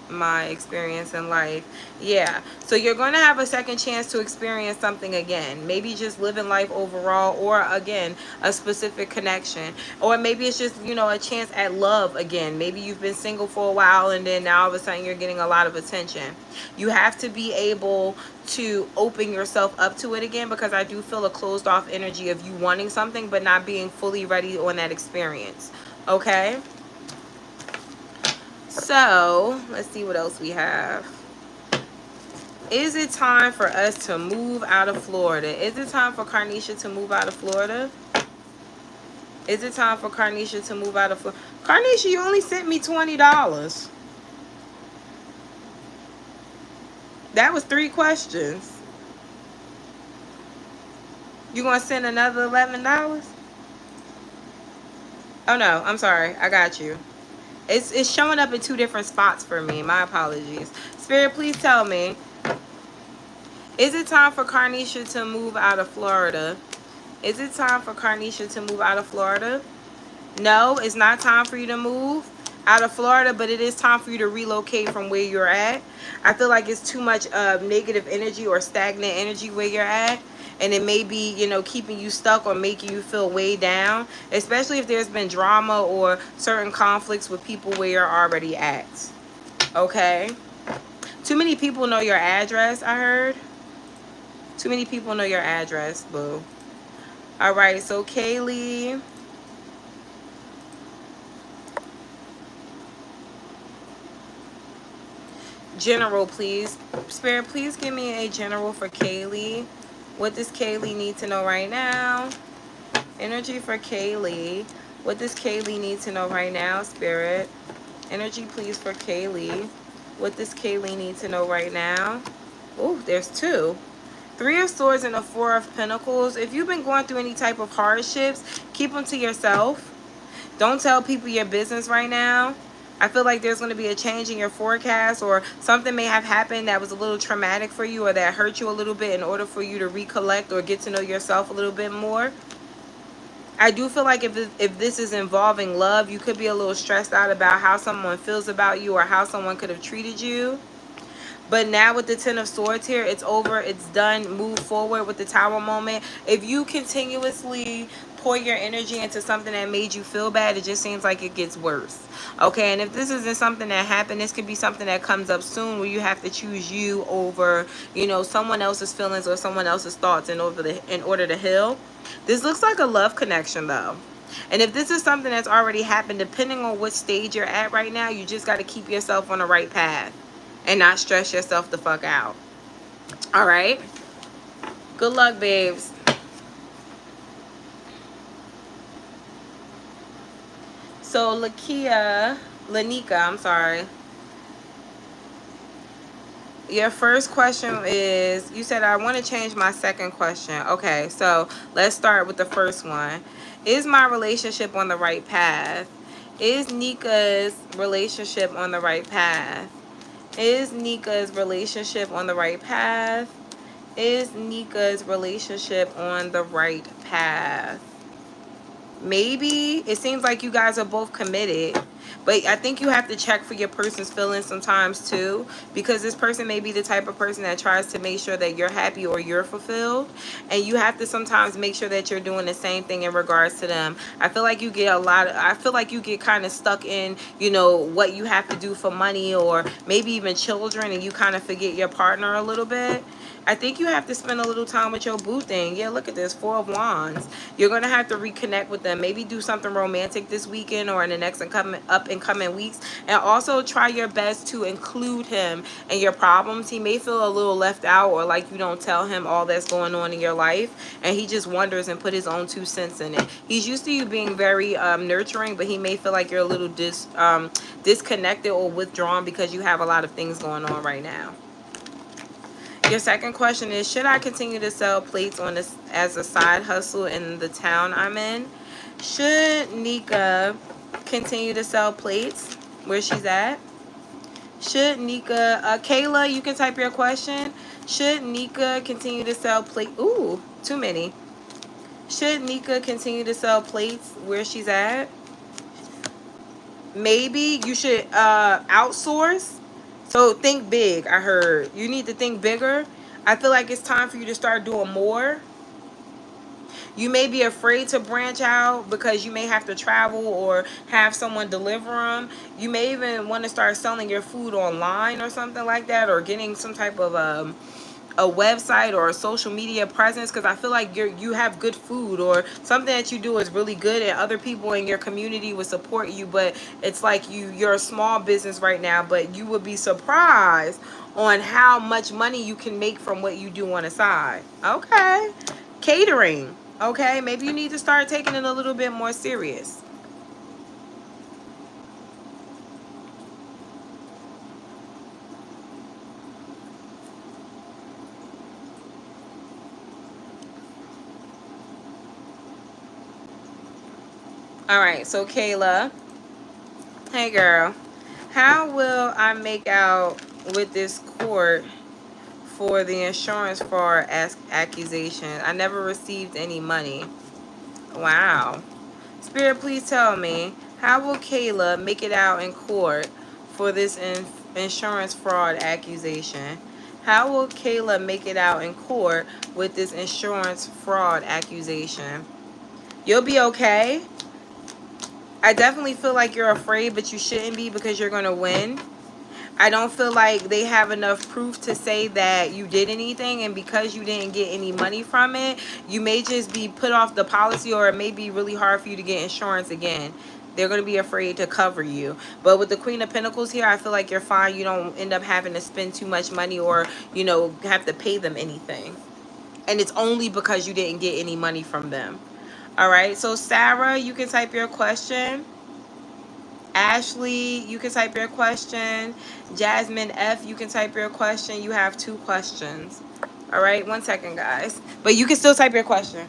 my experience in life. Yeah, so you're going to have a second chance to experience something again. Maybe just living life overall, or again a specific connection, or maybe it's just, you know, a chance at love again. Maybe you've been single for a while and then now all of a sudden you're getting a lot of attention. You have to be able to open yourself up to it again, because I do feel a closed off energy of you wanting something but not being fully ready on that experience. Okay, so let's see what else we have. Is it time for us to move out of Florida? Is it time for Carnisha to move out of Florida? Is it time for Carnisha to move out of Florida? Carnisha, you only sent me $20. That was 3 questions. You gonna send another $11? Oh no, I'm sorry. I got you. It's showing up in 2 different spots for me. My apologies. Spirit, please tell me. Is it time for Carnisha to move out of Florida? Is it time for Carnisha to move out of Florida? No, it's not time for you to move out of Florida, but it is time for you to relocate from where you're at. I feel like it's too much negative energy or stagnant energy where you're at. And it may be, you know, keeping you stuck or making you feel way down, especially if there's been drama or certain conflicts with people where you're already at. Okay? Too many people know your address, I heard. Too many people know your address, boo. All right, so Kaylee. General, please. Spirit, please give me a general for Kaylee. What does Kaylee need to know right now? Energy for Kaylee. What does Kaylee need to know right now, Spirit? Energy, please, for Kaylee. What does Kaylee need to know right now? Oh, there's 2. 3 of Swords and a 4 of Pentacles. If you've been going through any type of hardships, keep them to yourself. Don't tell people your business right now. I feel like there's going to be a change in your forecast, or something may have happened that was a little traumatic for you or that hurt you a little bit in order for you to recollect or get to know yourself a little bit more. I do feel like if this is involving love, you could be a little stressed out about how someone feels about you or how someone could have treated you. But now with the 10 of Swords here, it's over, it's done. Move forward with the Tower moment. If you continuously pour your energy into something that made you feel bad, it just seems like it gets worse. Okay, and if this isn't something that happened, this could be something that comes up soon where you have to choose you over, you know, someone else's feelings or someone else's thoughts in order to heal. This looks like a love connection though. And if this is something that's already happened, depending on what stage you're at right now, you just got to keep yourself on the right path and not stress yourself the fuck out. All right? Good luck, babes. So, Lanika, I'm sorry. Your first question is, you said, I want to change my second question. Okay, so let's start with the first one. Is my relationship on the right path? Is Nika's relationship on the right path? Is Nika's relationship on the right path? Is Nika's relationship on the right path? Maybe. It seems like you guys are both committed. But I think you have to check for your person's feelings sometimes too, because this person may be the type of person that tries to make sure that you're happy or you're fulfilled, and you have to sometimes make sure that you're doing the same thing in regards to them. I feel like you get I feel like you get kind of stuck in, you know, what you have to do for money or maybe even children, and you kind of forget your partner a little bit. I think you have to spend a little time with your boo thing. Yeah, look at this, 4 of Wands. You're going to have to reconnect with them. Maybe do something romantic this weekend or in the next up and coming weeks. And also try your best to include him in your problems. He may feel a little left out, or like you don't tell him all that's going on in your life, and he just wonders and put his own 2 cents in it. He's used to you being very nurturing, but he may feel like you're a little disconnected or withdrawn because you have a lot of things going on right now. Your second question is, should I continue to sell plates on this as a side hustle in the town I'm in? Should Nika continue to sell plates where she's at? Should Nika, Kayla, you can type your question. Should Nika continue to sell plates? Ooh, too many. Should Nika continue to sell plates where she's at? Maybe you should outsource. So think big, I heard. You need to think bigger. I feel like it's time for you to start doing more. You may be afraid to branch out because you may have to travel or have someone deliver them. You may even want to start selling your food online or something like that, or getting some type of a website or a social media presence, because I feel like you have good food or something that you do is really good and other people in your community would support you. But it's like you're a small business right now, but you would be surprised on how much money you can make from what you do on the side. Okay. Catering. Okay? Maybe you need to start taking it a little bit more serious. All right, so Kayla. Hey, girl. How will I make out with this court for the insurance fraud accusation? I never received any money. Wow. Spirit, please tell me, how will Kayla make it out in court for this insurance fraud accusation? How will Kayla make it out in court with this insurance fraud accusation? You'll be okay. I definitely feel like you're afraid, but you shouldn't be, because you're going to win. I don't feel like they have enough proof to say that you did anything, and because you didn't get any money from it, you may just be put off the policy, or it may be really hard for you to get insurance again. They're going to be afraid to cover you. But with the Queen of Pentacles here, I feel like you're fine. You don't end up having to spend too much money, or, you know, have to pay them anything. And it's only because you didn't get any money from them. All right, so Sarah, you can type your question. Ashley, you can type your question. Jasmine F, you can type your question. You have 2 questions. All right, 1 second, guys. But you can still type your question.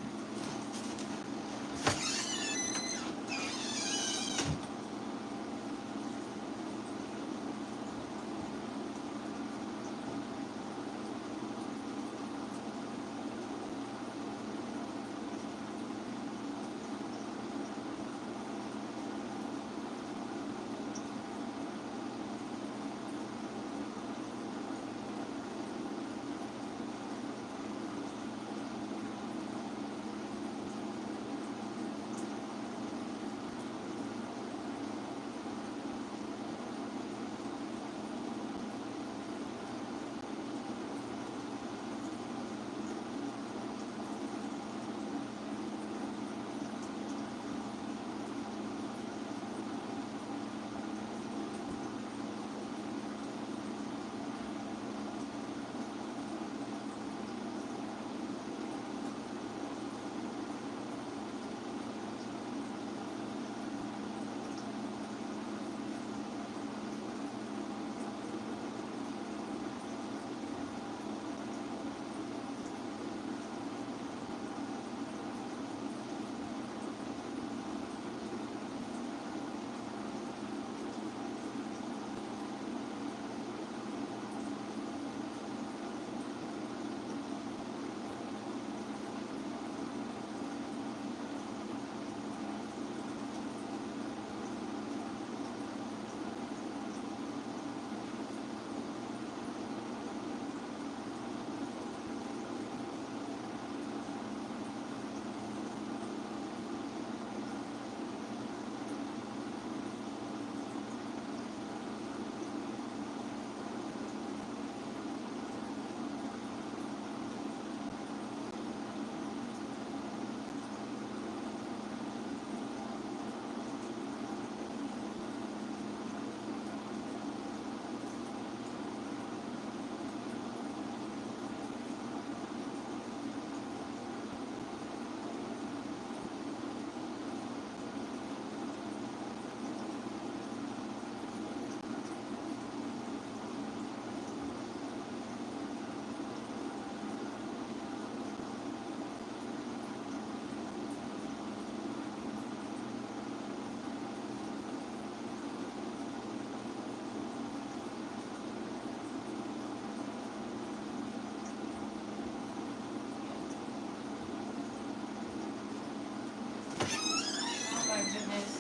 Oh my goodness.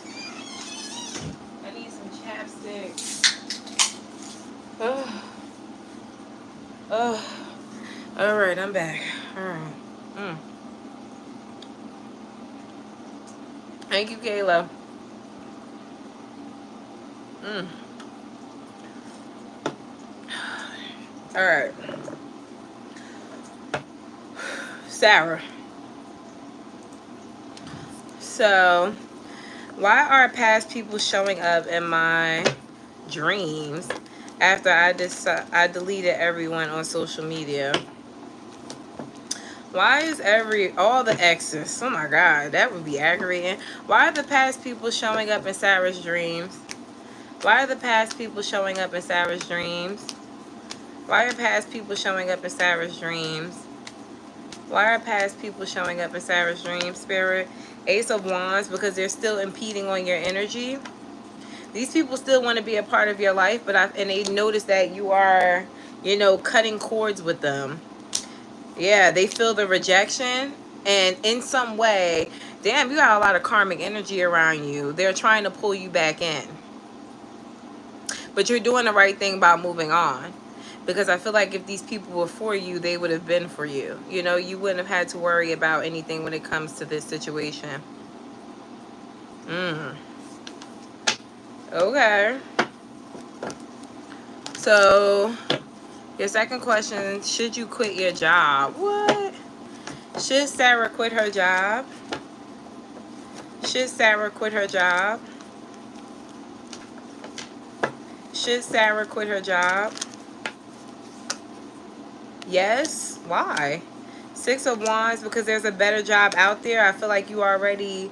I need some chapstick. Oh. Oh. All right, I'm back. All right. Thank you, Kayla. All right. Sarah. So, why are past people showing up in my dreams after I deleted everyone on social media? Why is all the exes? Oh my God, that would be aggravating. Why are the past people showing up in Sarah's dreams? Why are the past people showing up in Sarah's dreams? Why are past people showing up in Sarah's dreams? Why are past people showing up in Sarah's dreams, Spirit? Ace of Wands, because they're still impeding on your energy. These people still want to be a part of your life, and they notice that you are, cutting cords with them. Yeah, they feel the rejection, and in some way, damn, you got a lot of karmic energy around you. They're trying to pull you back in. But you're doing the right thing by moving on. Because I feel like if these people were for you, they would have been for you. You wouldn't have had to worry about anything when it comes to this situation. Okay. So, your second question, should you quit your job? What? Should Sarah quit her job? Should Sarah quit her job? Should Sarah quit her job? Yes. Why? Six of Wands, because there's a better job out there. I feel like you already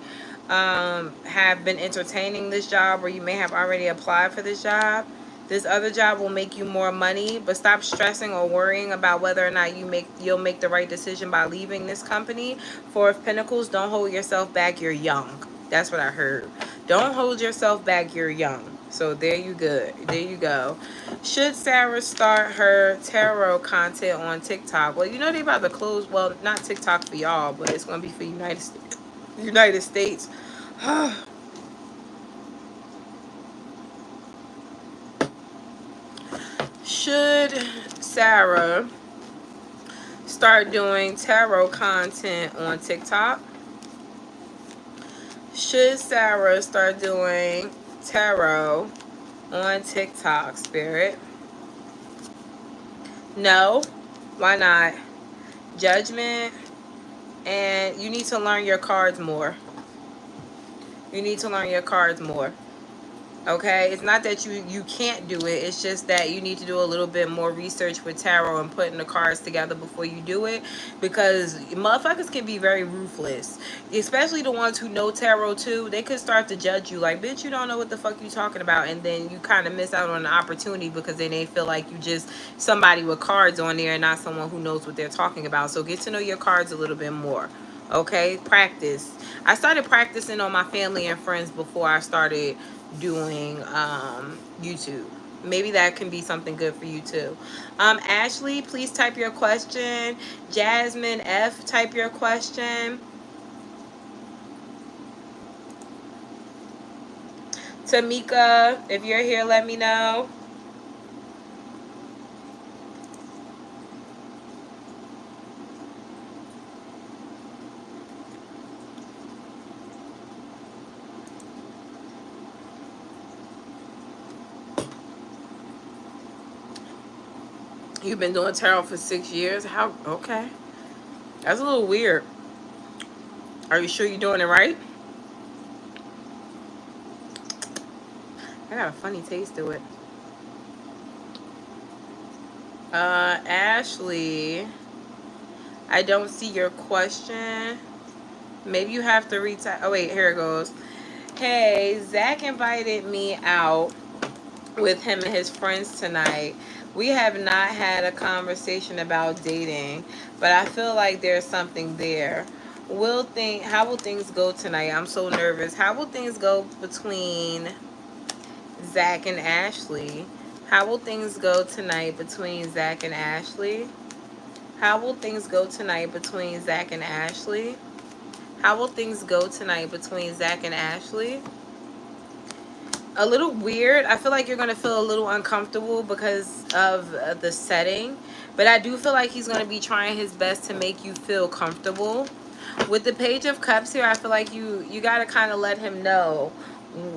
have been entertaining this job, or you may have already applied for this job. This other job will make you more money, but stop stressing or worrying about whether or not you'll make the right decision by leaving this company. Four of Pentacles, don't hold yourself back. You're young. That's what I heard. Don't hold yourself back. You're young. So there you go. There you go. Should Sarah start her tarot content on TikTok? Well, they about to close. Well, not TikTok for y'all, but it's going to be for United States. Should Sarah start doing tarot content on TikTok? Should Sarah start doing tarot on TikTok, Spirit? No. Why not? Judgment. And you need to learn your cards more. You need to learn your cards more. Okay, it's not that you can't do it. It's just that you need to do a little bit more research with tarot and putting the cards together before you do it, because motherfuckers can be very ruthless, especially the ones who know tarot too. They could start to judge you like, bitch, you don't know what the fuck you talking about, and then you kind of miss out on the opportunity because then they feel like you just somebody with cards on there and not someone who knows what they're talking about. So get to know your cards a little bit more. Okay, practice. I started practicing on my family and friends before I started doing YouTube. Maybe that can be something good for you too. Ashley, please type your question. Jasmine F, type your question. Tamika, if you're here, let me know. You've been doing tarot for 6 years? How? Okay. That's a little weird. Are you sure you're doing it right? I got a funny taste to it. Ashley, I don't see your question. Maybe you have to retype. Oh, wait, here it goes. Hey, Zach invited me out with him and his friends tonight. We have not had a conversation about dating, but I feel like there's something there. How will things go tonight? I'm so nervous. How will things go between Zach and Ashley? How will things go tonight between Zach and Ashley? How will things go tonight between Zach and Ashley? How will things go tonight between Zach and Ashley? A little weird. I feel like you're going to feel a little uncomfortable because of the setting. But I do feel like he's going to be trying his best to make you feel comfortable. With the Page of Cups here, I feel like you got to kind of let him know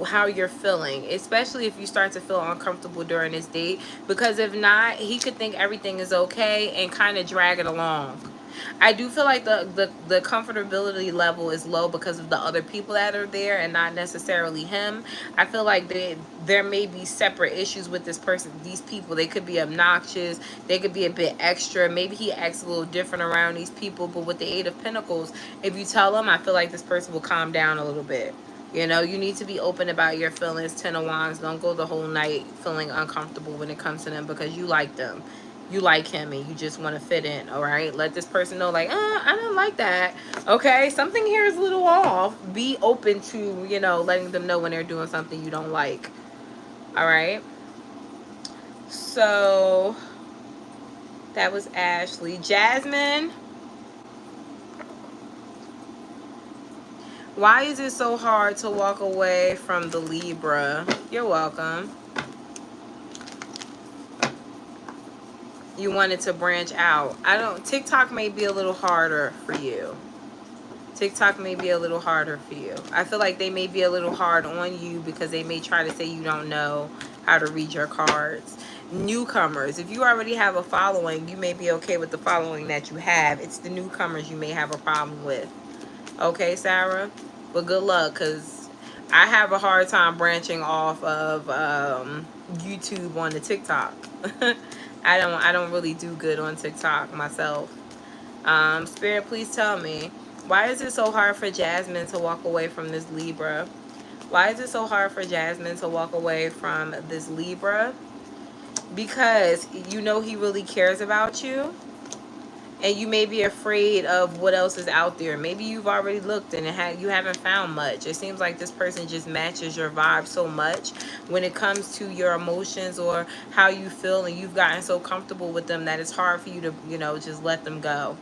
how you're feeling, especially if you start to feel uncomfortable during this date, because if not, he could think everything is okay and kind of drag it along. I do feel like the comfortability level is low because of the other people that are there and not necessarily him. I feel like there may be separate issues with this person, these people. They could be obnoxious. They could be a bit extra. Maybe he acts a little different around these people. But with the Eight of Pentacles, if you tell him, I feel like this person will calm down a little bit. You know, you need to be open about your feelings. Ten of Wands. Don't go the whole night feeling uncomfortable when it comes to them because you like them. You like him and you just want to fit in. All right, let this person know, like, I don't like that. Okay, something here is a little off. Be open to, you know, letting them know when they're doing something you don't like. All right, so that was Ashley. Jasmine, why is it so hard to walk away from the Libra? You're welcome. You wanted to branch out. TikTok may be a little harder for you. TikTok may be a little harder for you. I feel like they may be a little hard on you because they may try to say you don't know how to read your cards. Newcomers, if you already have a following, you may be okay with the following that you have. It's the newcomers you may have a problem with. Okay, Sarah? But good luck, because I have a hard time branching off of YouTube on the TikTok. I don't really do good on TikTok myself. Spirit, please tell me, why is it so hard for Jasmine to walk away from this Libra? Why is it so hard for Jasmine to walk away from this Libra? Because you know he really cares about you. And you may be afraid of what else is out there. Maybe you've already looked and you haven't found much. It seems like this person just matches your vibe so much when it comes to your emotions or how you feel, and you've gotten so comfortable with them that it's hard for you to, you know, just let them go.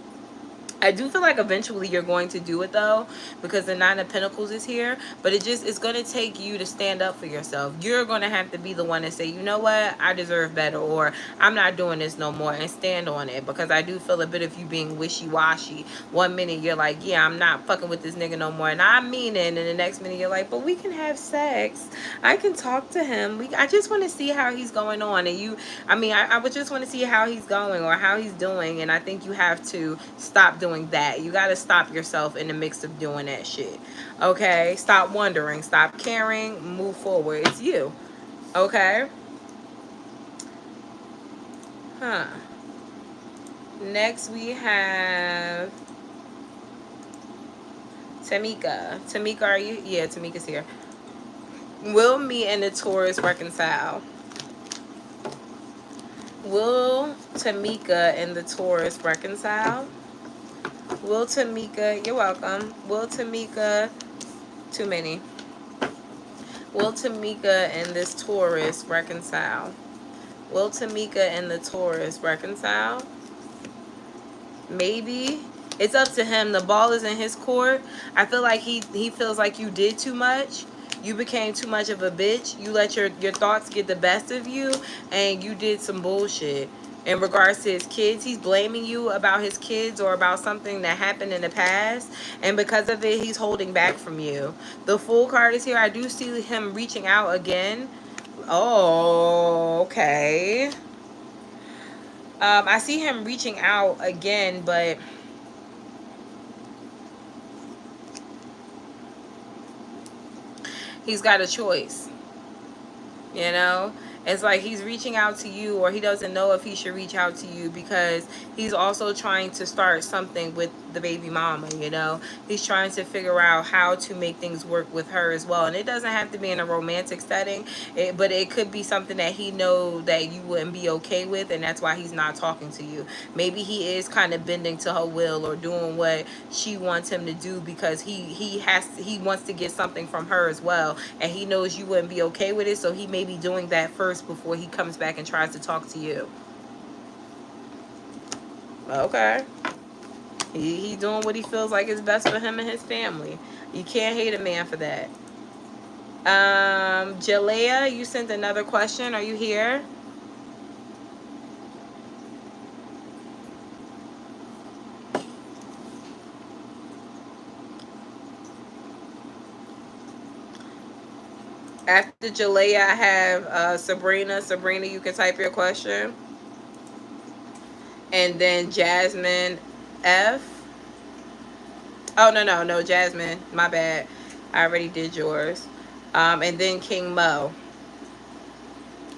I do feel like eventually you're going to do it though, because the Nine of Pentacles is here, but it's going to take you to stand up for yourself. You're going to have to be the one to say, you know what, I deserve better, or I'm not doing this no more, and stand on it, because I do feel a bit of you being wishy-washy. One minute you're like, yeah, I'm not fucking with this nigga no more, and I mean it, and the next minute you're like, but we can have sex. I can talk to him. I just want to see how he's going on, and I would just want to see how he's going or how he's doing, and I think you have to stop doing that. You got to stop yourself in the mix of doing that shit. Okay, stop wondering, stop caring, move forward. It's you. Okay. Next we have Tamika, are you? Yeah, Tamika's here. Will me and the Taurus reconcile? Will Tamika and the Taurus reconcile? Will Tamika, you're welcome. Will Tamika, too many. Will Tamika and this Taurus reconcile? Will Tamika and the Taurus reconcile? Maybe. It's up to him. The ball is in his court. I feel like he feels like you did too much. You became too much of a bitch. You let your thoughts get the best of you, and you did some bullshit. In regards to his kids, he's blaming you about his kids or about something that happened in the past, and because of it, he's holding back from you. The Fool card is here. I do see him reaching out again. Oh, okay. I see him reaching out again, but he's got a choice. You know, it's like he's reaching out to you, or he doesn't know if he should reach out to you, because he's also trying to start something with the baby mama. You know, he's trying to figure out how to make things work with her as well. And it doesn't have to be in a romantic setting, but it could be something that he knows that you wouldn't be okay with, and that's why he's not talking to you. Maybe he is kind of bending to her will or doing what she wants him to do, because he wants to get something from her as well, and he knows you wouldn't be okay with it, so he may be doing that first before he comes back and tries to talk to you. Okay. He doing what he feels like is best for him and his family. You can't hate a man for that. Jalea, you sent another question. Are you here? After Jalea, I have Sabrina. Sabrina, you can type your question. And then Jasmine F. Oh, no, Jasmine. My bad. I already did yours. And then King Mo.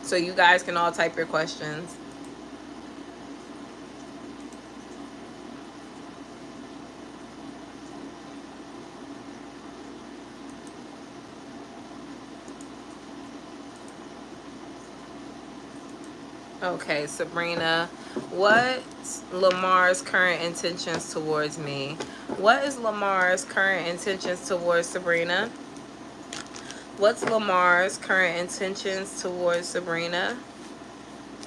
So you guys can all type your questions. Okay, Sabrina, what's Lamar's current intentions towards me? What is Lamar's current intentions towards Sabrina? What's Lamar's current intentions towards Sabrina?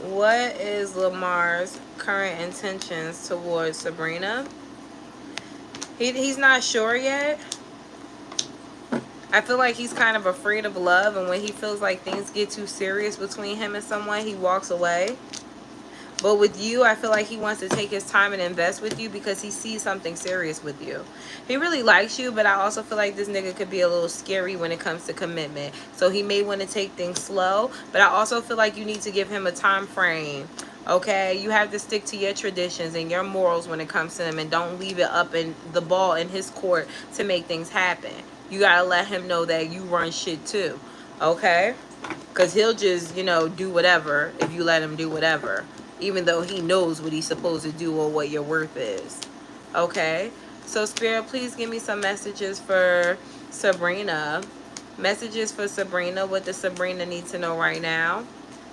What is Lamar's current intentions towards Sabrina? He's not sure yet. I feel like he's kind of afraid of love, and when he feels like things get too serious between him and someone, he walks away. But with you, I feel like he wants to take his time and invest with you because he sees something serious with you. He really likes you, but I also feel like this nigga could be a little scary when it comes to commitment. So he may want to take things slow, but I also feel like you need to give him a time frame. Okay, you have to stick to your traditions and your morals when it comes to him, and don't leave it up in the ball in his court to make things happen. You gotta let him know that you run shit too. Okay, because he'll just, you know, do whatever if you let him do whatever, even though he knows what he's supposed to do or what your worth is. Okay, so Spirit, please give me some messages for Sabrina. Messages for Sabrina. What does Sabrina need to know right now?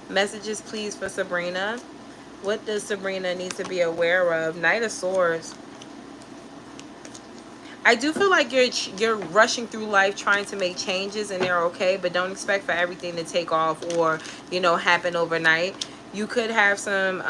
Messages, please, for Sabrina. What does Sabrina need to be aware of? Knight of Swords. I do feel like you're rushing through life trying to make changes, and they're okay, but don't expect for everything to take off or, you know, happen overnight. You could have some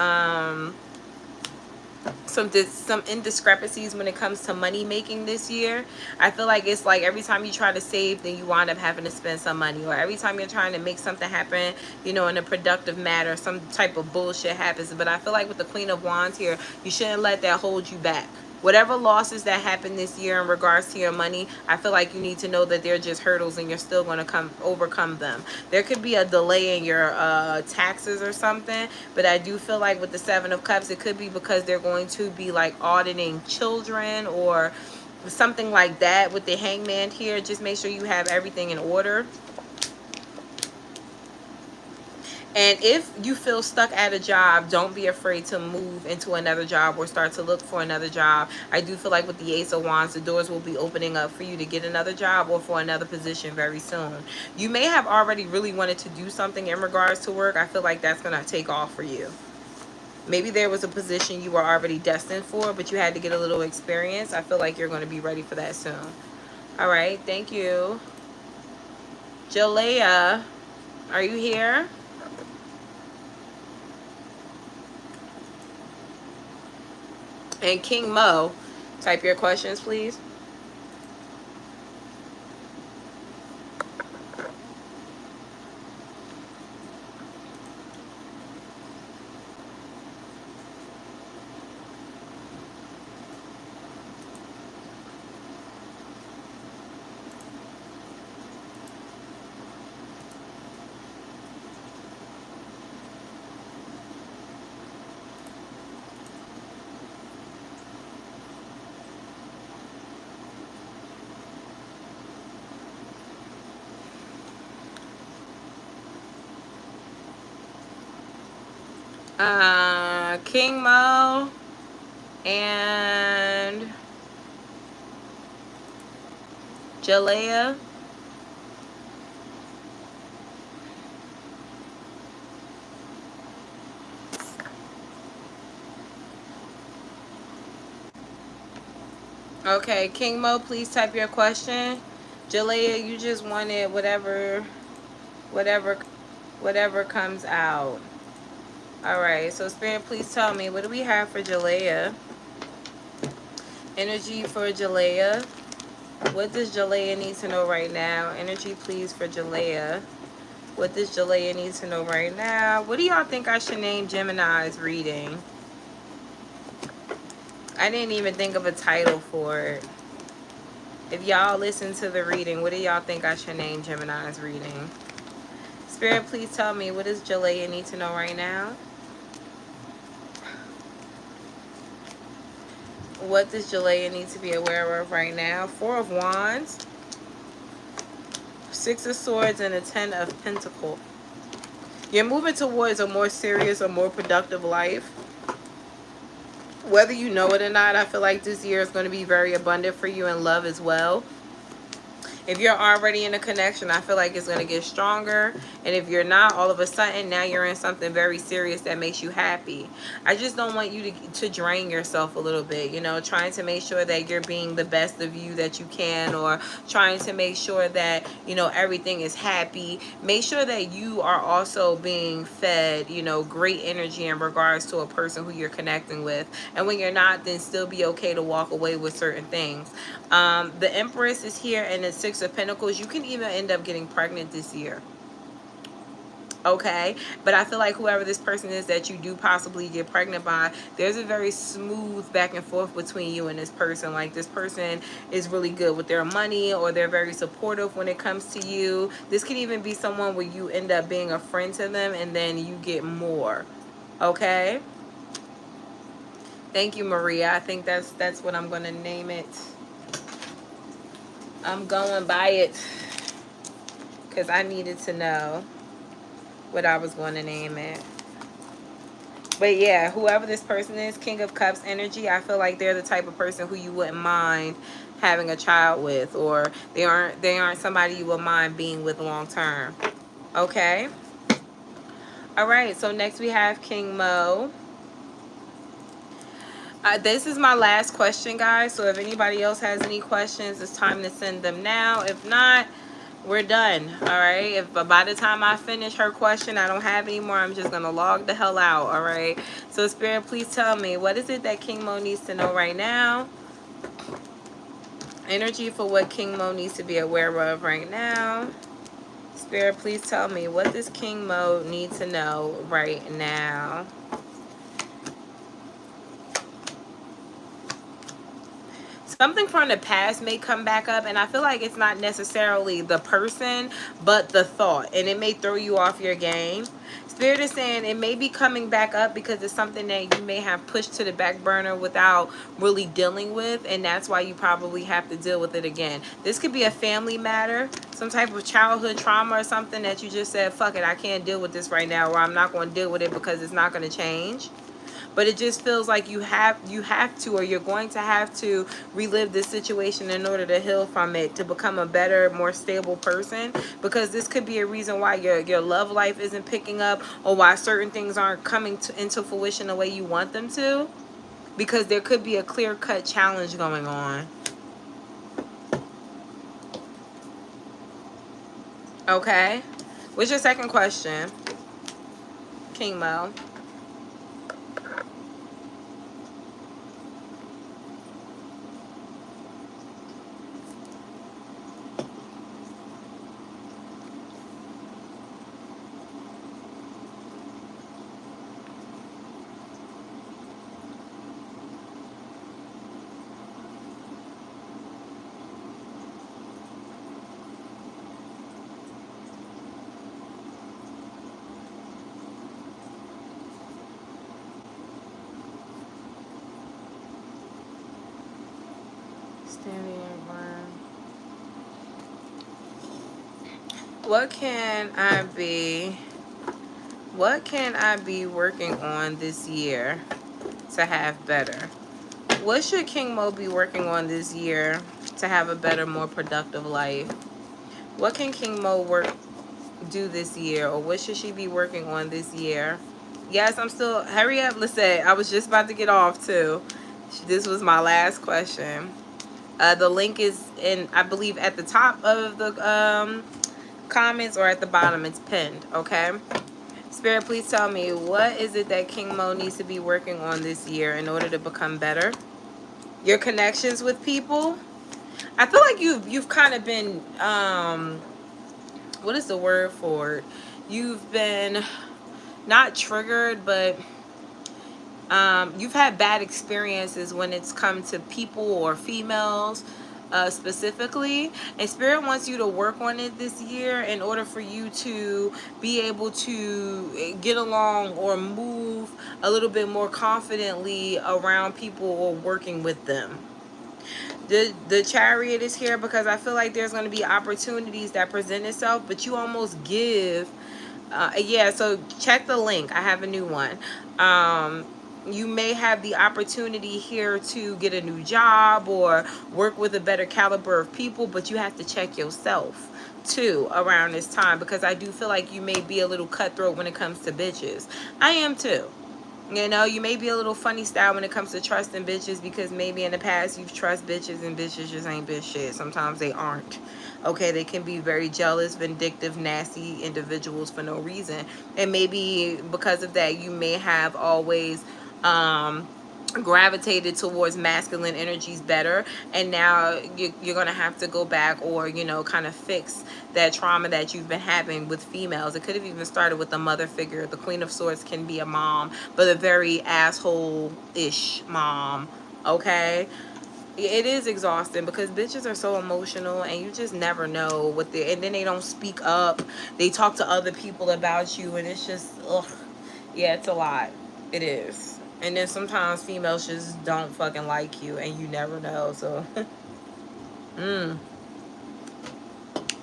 indiscrepancies when it comes to money making this year. I feel like it's like every time you try to save, then you wind up having to spend some money, or every time you're trying to make something happen, you know, in a productive manner, some type of bullshit happens. But I feel like with the Queen of Wands here, you shouldn't let that hold you back. Whatever losses that happen this year in regards to your money, I feel like you need to know that they're just hurdles and you're still going to overcome them. There could be a delay in your taxes or something, but I do feel like with the Seven of Cups, it could be because they're going to be like auditing children or something like that. With the Hangman here, just make sure you have everything in order. And if you feel stuck at a job, don't be afraid to move into another job or start to look for another job. I do feel like with the Ace of Wands, the doors will be opening up for you to get another job or for another position very soon. You may have already really wanted to do something in regards to work. I feel like that's going to take off for you. Maybe there was a position you were already destined for, but you had to get a little experience. I feel like you're going to be ready for that soon. All right. Thank you. Jalea, are you here? And King Mo, type your questions, please. King Mo and Jalea. Okay, King Mo, please type your question. Jalea, you just wanted whatever comes out. All right, so Spirit, please tell me, what do we have for Jalea? Energy for Jalea. What does Jalea need to know right now? Energy, please, for Jalea. What does Jalea need to know right now? What do y'all think I should name Gemini's reading? I didn't even think of a title for it. If y'all listen to the reading, what do y'all think I should name Gemini's reading? Spirit, please tell me, what does Jalea need to know right now? What does Jalea need to be aware of right now? Four of Wands, Six of Swords, and a Ten of Pentacles. You're moving towards a more serious or more productive life. Whether you know it or not, I feel like this year is going to be very abundant for you in love as well. If you're already in a connection, I feel like it's going to get stronger. And if you're not, all of a sudden, now you're in something very serious that makes you happy. I just don't want you to drain yourself a little bit, you know, trying to make sure that you're being the best of you that you can, or trying to make sure that, you know, everything is happy. Make sure that you are also being fed, you know, great energy in regards to a person who you're connecting with. And when you're not, then still be okay to walk away with certain things. The Empress is here, and the Six of Pentacles. You can even end up getting pregnant this year. Okay, but I feel like whoever this person is that you do possibly get pregnant by, there's a very smooth back and forth between you and this person. Like, this person is really good with their money, or they're very supportive when it comes to you. This could even be someone where you end up being a friend to them and then you get more. Okay, thank you, Maria. I think that's what I'm going to name it. I'm going by it because I needed to know what I was going to name it. But yeah, whoever this person is, King of Cups energy, I feel like they're the type of person who you wouldn't mind having a child with, or they aren't somebody you would mind being with long term. Okay. All right, so next we have King Mo. This is my last question, guys. So if anybody else has any questions, it's time to send them now. If not, we're done. All right. If by the time I finish her question, I don't have any more, I'm just going to log the hell out. All right. So Spirit, please tell me, what is it that King Mo needs to know right now? Energy for what King Mo needs to be aware of right now. Spirit, please tell me, what does King Mo need to know right now? Something from the past may come back up, and I feel like it's not necessarily the person, but the thought, and it may throw you off your game. Spirit is saying it may be coming back up because it's something that you may have pushed to the back burner without really dealing with, and that's why you probably have to deal with it again. This could be a family matter, some type of childhood trauma or something that you just said, fuck it, I can't deal with this right now, or I'm not going to deal with it because it's not going to change. But it just feels like you have to, or you're going to have to relive this situation in order to heal from it, to become a better, more stable person. Because this could be a reason why your love life isn't picking up, or why certain things aren't coming into fruition the way you want them to. Because there could be a clear-cut challenge going on. Okay? What's your second question, King Mo? What can I be working on this year to have better? What should King Mo be working on this year to have a better, more productive life? What can King Mo do this year, or what should she be working on this year? Yes, I'm still, hurry up, Lisette. I was just about to get off too. This was my last question. The link is in, I believe, at the top of the comments, or at the bottom. It's pinned. Okay, Spirit, please tell me, what is it that King Mo needs to be working on this year in order to become better? Your connections with people. I feel like you've kind of been what is the word for it? You've been not triggered, but you've had bad experiences when it's come to people or females. specifically, and Spirit wants you to work on it this year in order for you to be able to get along or move a little bit more confidently around people or working with them. The Chariot is here because I feel like there's going to be opportunities that present itself, but you almost give yeah, so check the link. I have a new one. You may have the opportunity here to get a new job or work with a better caliber of people, but you have to check yourself too around this time, because I do feel like you may be a little cutthroat when it comes to bitches. I am too. You know, you may be a little funny style when it comes to trusting bitches, because maybe in the past you've trust bitches and bitches just ain't bitch shit. Sometimes they aren't. Okay, they can be very jealous, vindictive, nasty individuals for no reason. And maybe because of that, you may have always gravitated towards masculine energies better, and now you're gonna have to go back, or you know, kind of fix that trauma that you've been having with females. It could have even started with a mother figure. The Queen of Swords can be a mom, but a very asshole-ish mom. Okay, it is exhausting because bitches are so emotional, and you just never know what they, and then they don't speak up. They talk to other people about you, and it's just, ugh. Yeah, it's a lot. It is. And then sometimes females just don't fucking like you, and you never know. So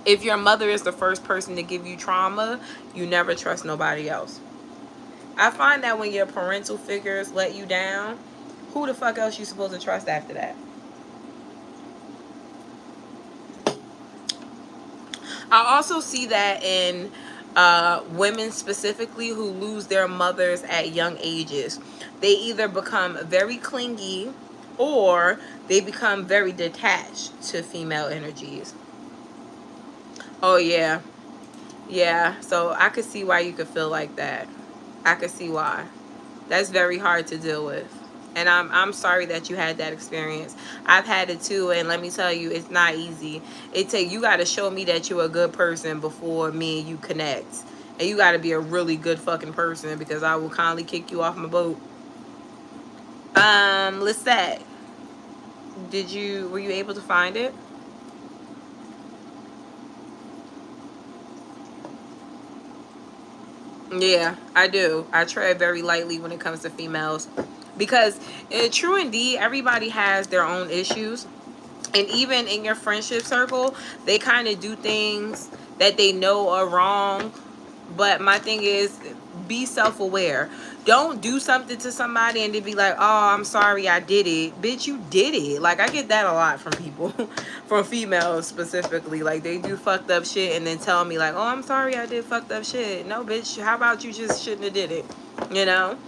if your mother is the first person to give you trauma, you never trust nobody else. I find that when your parental figures let you down, who the fuck else you supposed to trust after that? I also see that in women specifically who lose their mothers at young ages. They either become very clingy or they become very detached to female energies. Oh yeah. Yeah, so I could see why you could feel like that. I could see why. That's very hard to deal with. And I'm sorry that you had that experience. I've had it too, and let me tell you, it's not easy. You got to show me that you're a good person before me and you connect. And you got to be a really good fucking person, because I will kindly kick you off my boat. Lisette, were you able to find it? Yeah, I do. I tread very lightly when it comes to females, because true indeed, everybody has their own issues. And even in your friendship circle, they kind of do things that they know are wrong. But my thing is, be self-aware. Don't do something to somebody and then be like, oh, I'm sorry I did it. Bitch, you did it. Like, I get that a lot from people, from females specifically. Like, they do fucked up shit and then tell me like, oh, I'm sorry I did fucked up shit. No, bitch, how about you just shouldn't have did it, you know?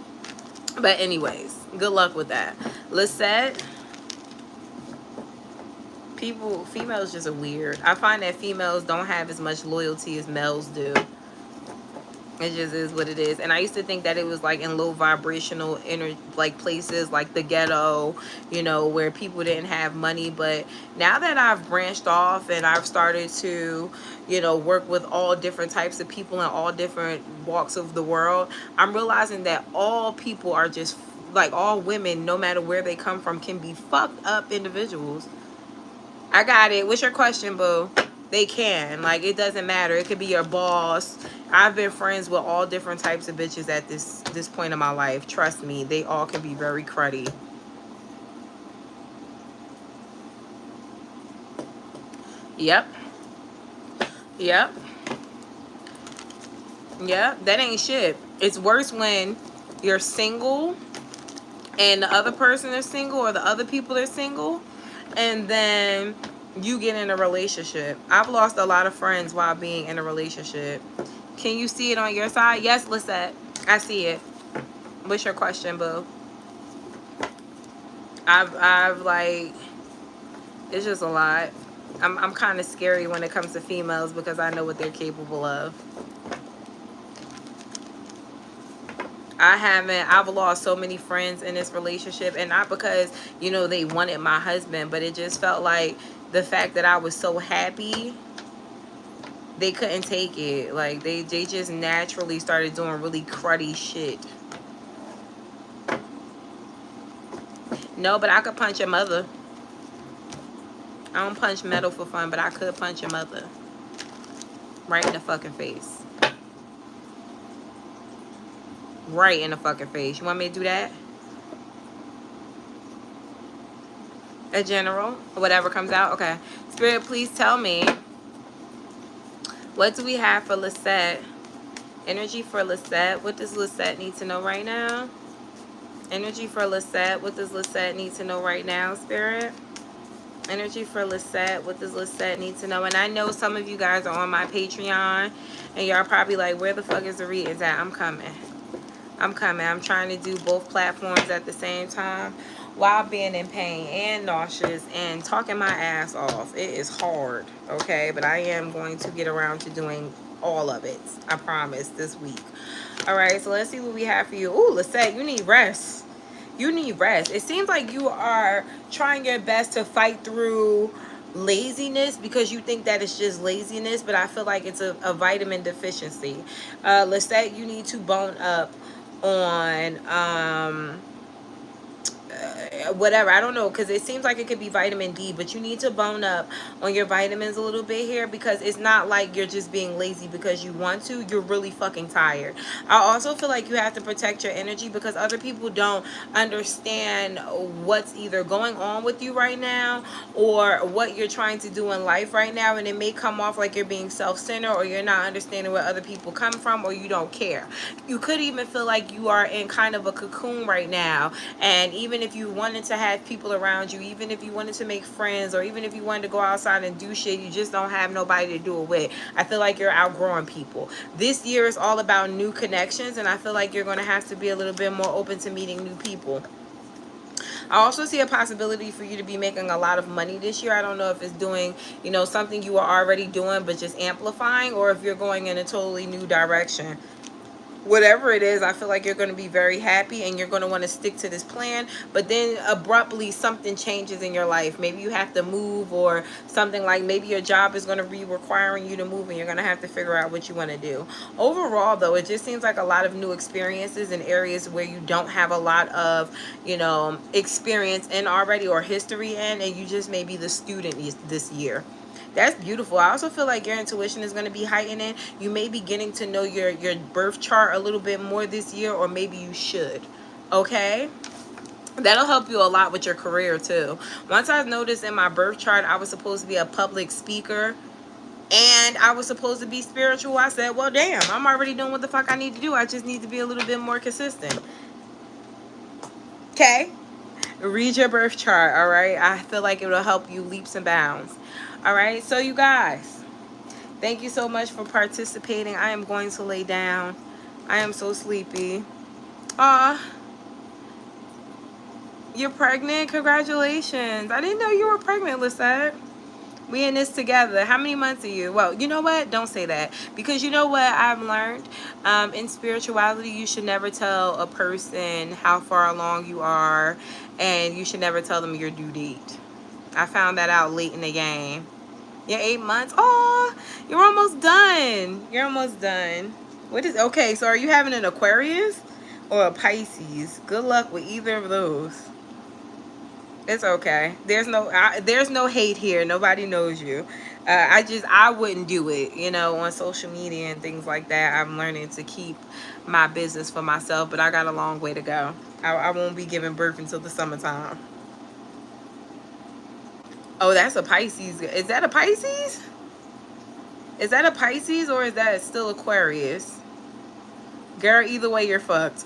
But anyways, good luck with that. Lisette, females just are weird. I find that females don't have as much loyalty as males do. It just is what it is. And I used to think that it was like in low vibrational like places like the ghetto, you know, where people didn't have money. But now that I've branched off and I've started to, you know, work with all different types of people in all different walks of the world, I'm realizing that all people are just like, all women, no matter where they come from, can be fucked up individuals. I got it. What's your question, boo? They can. Like, it doesn't matter. It could be your boss. I've been friends with all different types of bitches at this point in my life. Trust me, they all can be very cruddy. Yep. Yep. Yep. That ain't shit. It's worse when you're single and the other person is single, or the other people are single, and then you get in a relationship. I've lost a lot of friends while being in a relationship. Can you see it on your side? Yes, Lisette, I see it. What's your question, boo? I've like, it's just a lot. I'm kind of scary when it comes to females because I know what they're capable of. I've lost so many friends in this relationship, and not because, you know, they wanted my husband, but it just felt like the fact that I was so happy, they couldn't take it. Like, they just naturally started doing really cruddy shit. No, but I could punch your mother. I don't punch metal for fun, but I could punch your mother. Right in the fucking face. Right in the fucking face. You want me to do that? A general? Whatever comes out? Okay. Spirit, please tell me. What do we have for Lisette? Energy for Lisette. What does Lisette need to know right now? Energy for Lisette. What does Lisette need to know right now, Spirit? Energy for Lisette. What does Lisette need to know? And I know some of you guys are on my Patreon, and y'all probably like, where the fuck is the readings at? I'm coming. I'm coming. I'm trying to do both platforms at the same time while being in pain and nauseous and talking my ass off. It is hard, okay? But I am going to get around to doing all of it. I promise, this week. All right, so let's see what we have for you. Ooh, Lisette, you need rest. You need rest. It seems like you are trying your best to fight through laziness because you think that it's just laziness, but I feel like it's a vitamin deficiency. Lisette, you need to bone up on whatever, I don't know, because it seems like it could be vitamin D, but you need to bone up on your vitamins a little bit here, because it's not like you're just being lazy because you want to. You're really fucking tired. I also feel like you have to protect your energy because other people don't understand what's either going on with you right now or what you're trying to do in life right now, and it may come off like you're being self-centered or you're not understanding where other people come from, or you don't care. You could even feel like you are in kind of a cocoon right now, and even if you wanted to have people around you, even if you wanted to make friends, or even if you wanted to go outside and do shit, you just don't have nobody to do it with. I feel like you're outgrowing people. This year is all about new connections, and I feel like you're going to have to be a little bit more open to meeting new people. I also see a possibility for you to be making a lot of money this year. I don't know if it's doing, you know, something you are already doing but just amplifying, or if you're going in a totally new direction. Whatever it is, I feel like you're going to be very happy and you're going to want to stick to this plan, but then abruptly something changes in your life. Maybe you have to move, or something, like maybe your job is going to be requiring you to move and you're going to have to figure out what you want to do. Overall though, it just seems like a lot of new experiences in areas where you don't have a lot of, you know, experience in already or history in, and you just may be the student this year. That's beautiful. I also feel like your intuition is going to be heightening. You may be getting to know your birth chart a little bit more this year, or maybe you should. Okay? That'll help you a lot with your career too. Once I noticed in my birth chart I was supposed to be a public speaker and I was supposed to be spiritual, I said, well, damn, I'm already doing what the fuck I need to do. I just need to be a little bit more consistent. Okay? Read your birth chart, all right? I feel like it will help you leaps and bounds. All right, so you guys, thank you so much for participating. I am going to lay down. I am so sleepy. You're pregnant? Congratulations. I didn't know you were pregnant, Lisette. We in this together. How many months are you? Well, you know what? Don't say that. Because you know what I've learned? In spirituality, you should never tell a person how far along you are. And you should never tell them your due date. I found that out late in the game. You're 8 months. Oh, you're almost done. You're almost done. What is, okay, so are you having an Aquarius or a Pisces? Good luck with either of those. It's okay. There's no hate here. Nobody knows you. I wouldn't do it, you know, on social media and things like that. I'm learning to keep my business for myself, but I got a long way to go. I won't be giving birth until the summertime. Oh, that's a Pisces. Is that a Pisces? Is that a Pisces, or is that still Aquarius? Girl, either way, you're fucked.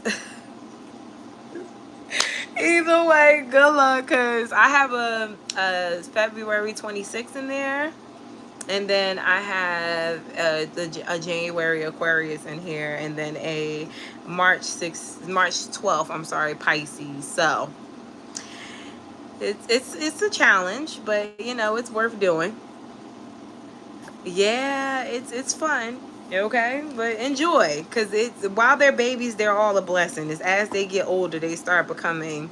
Either way, good luck, because I have a February 26th in there. And then I have a January Aquarius in here. And then a March 12th, I'm sorry, Pisces. So it's a challenge, but you know, it's worth doing. Yeah, it's fun. Okay, but enjoy, because it's, while they're babies, they're all a blessing. It's as they get older, they start becoming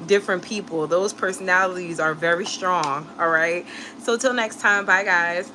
different people. Those personalities are very strong. All right, so till next time, bye guys.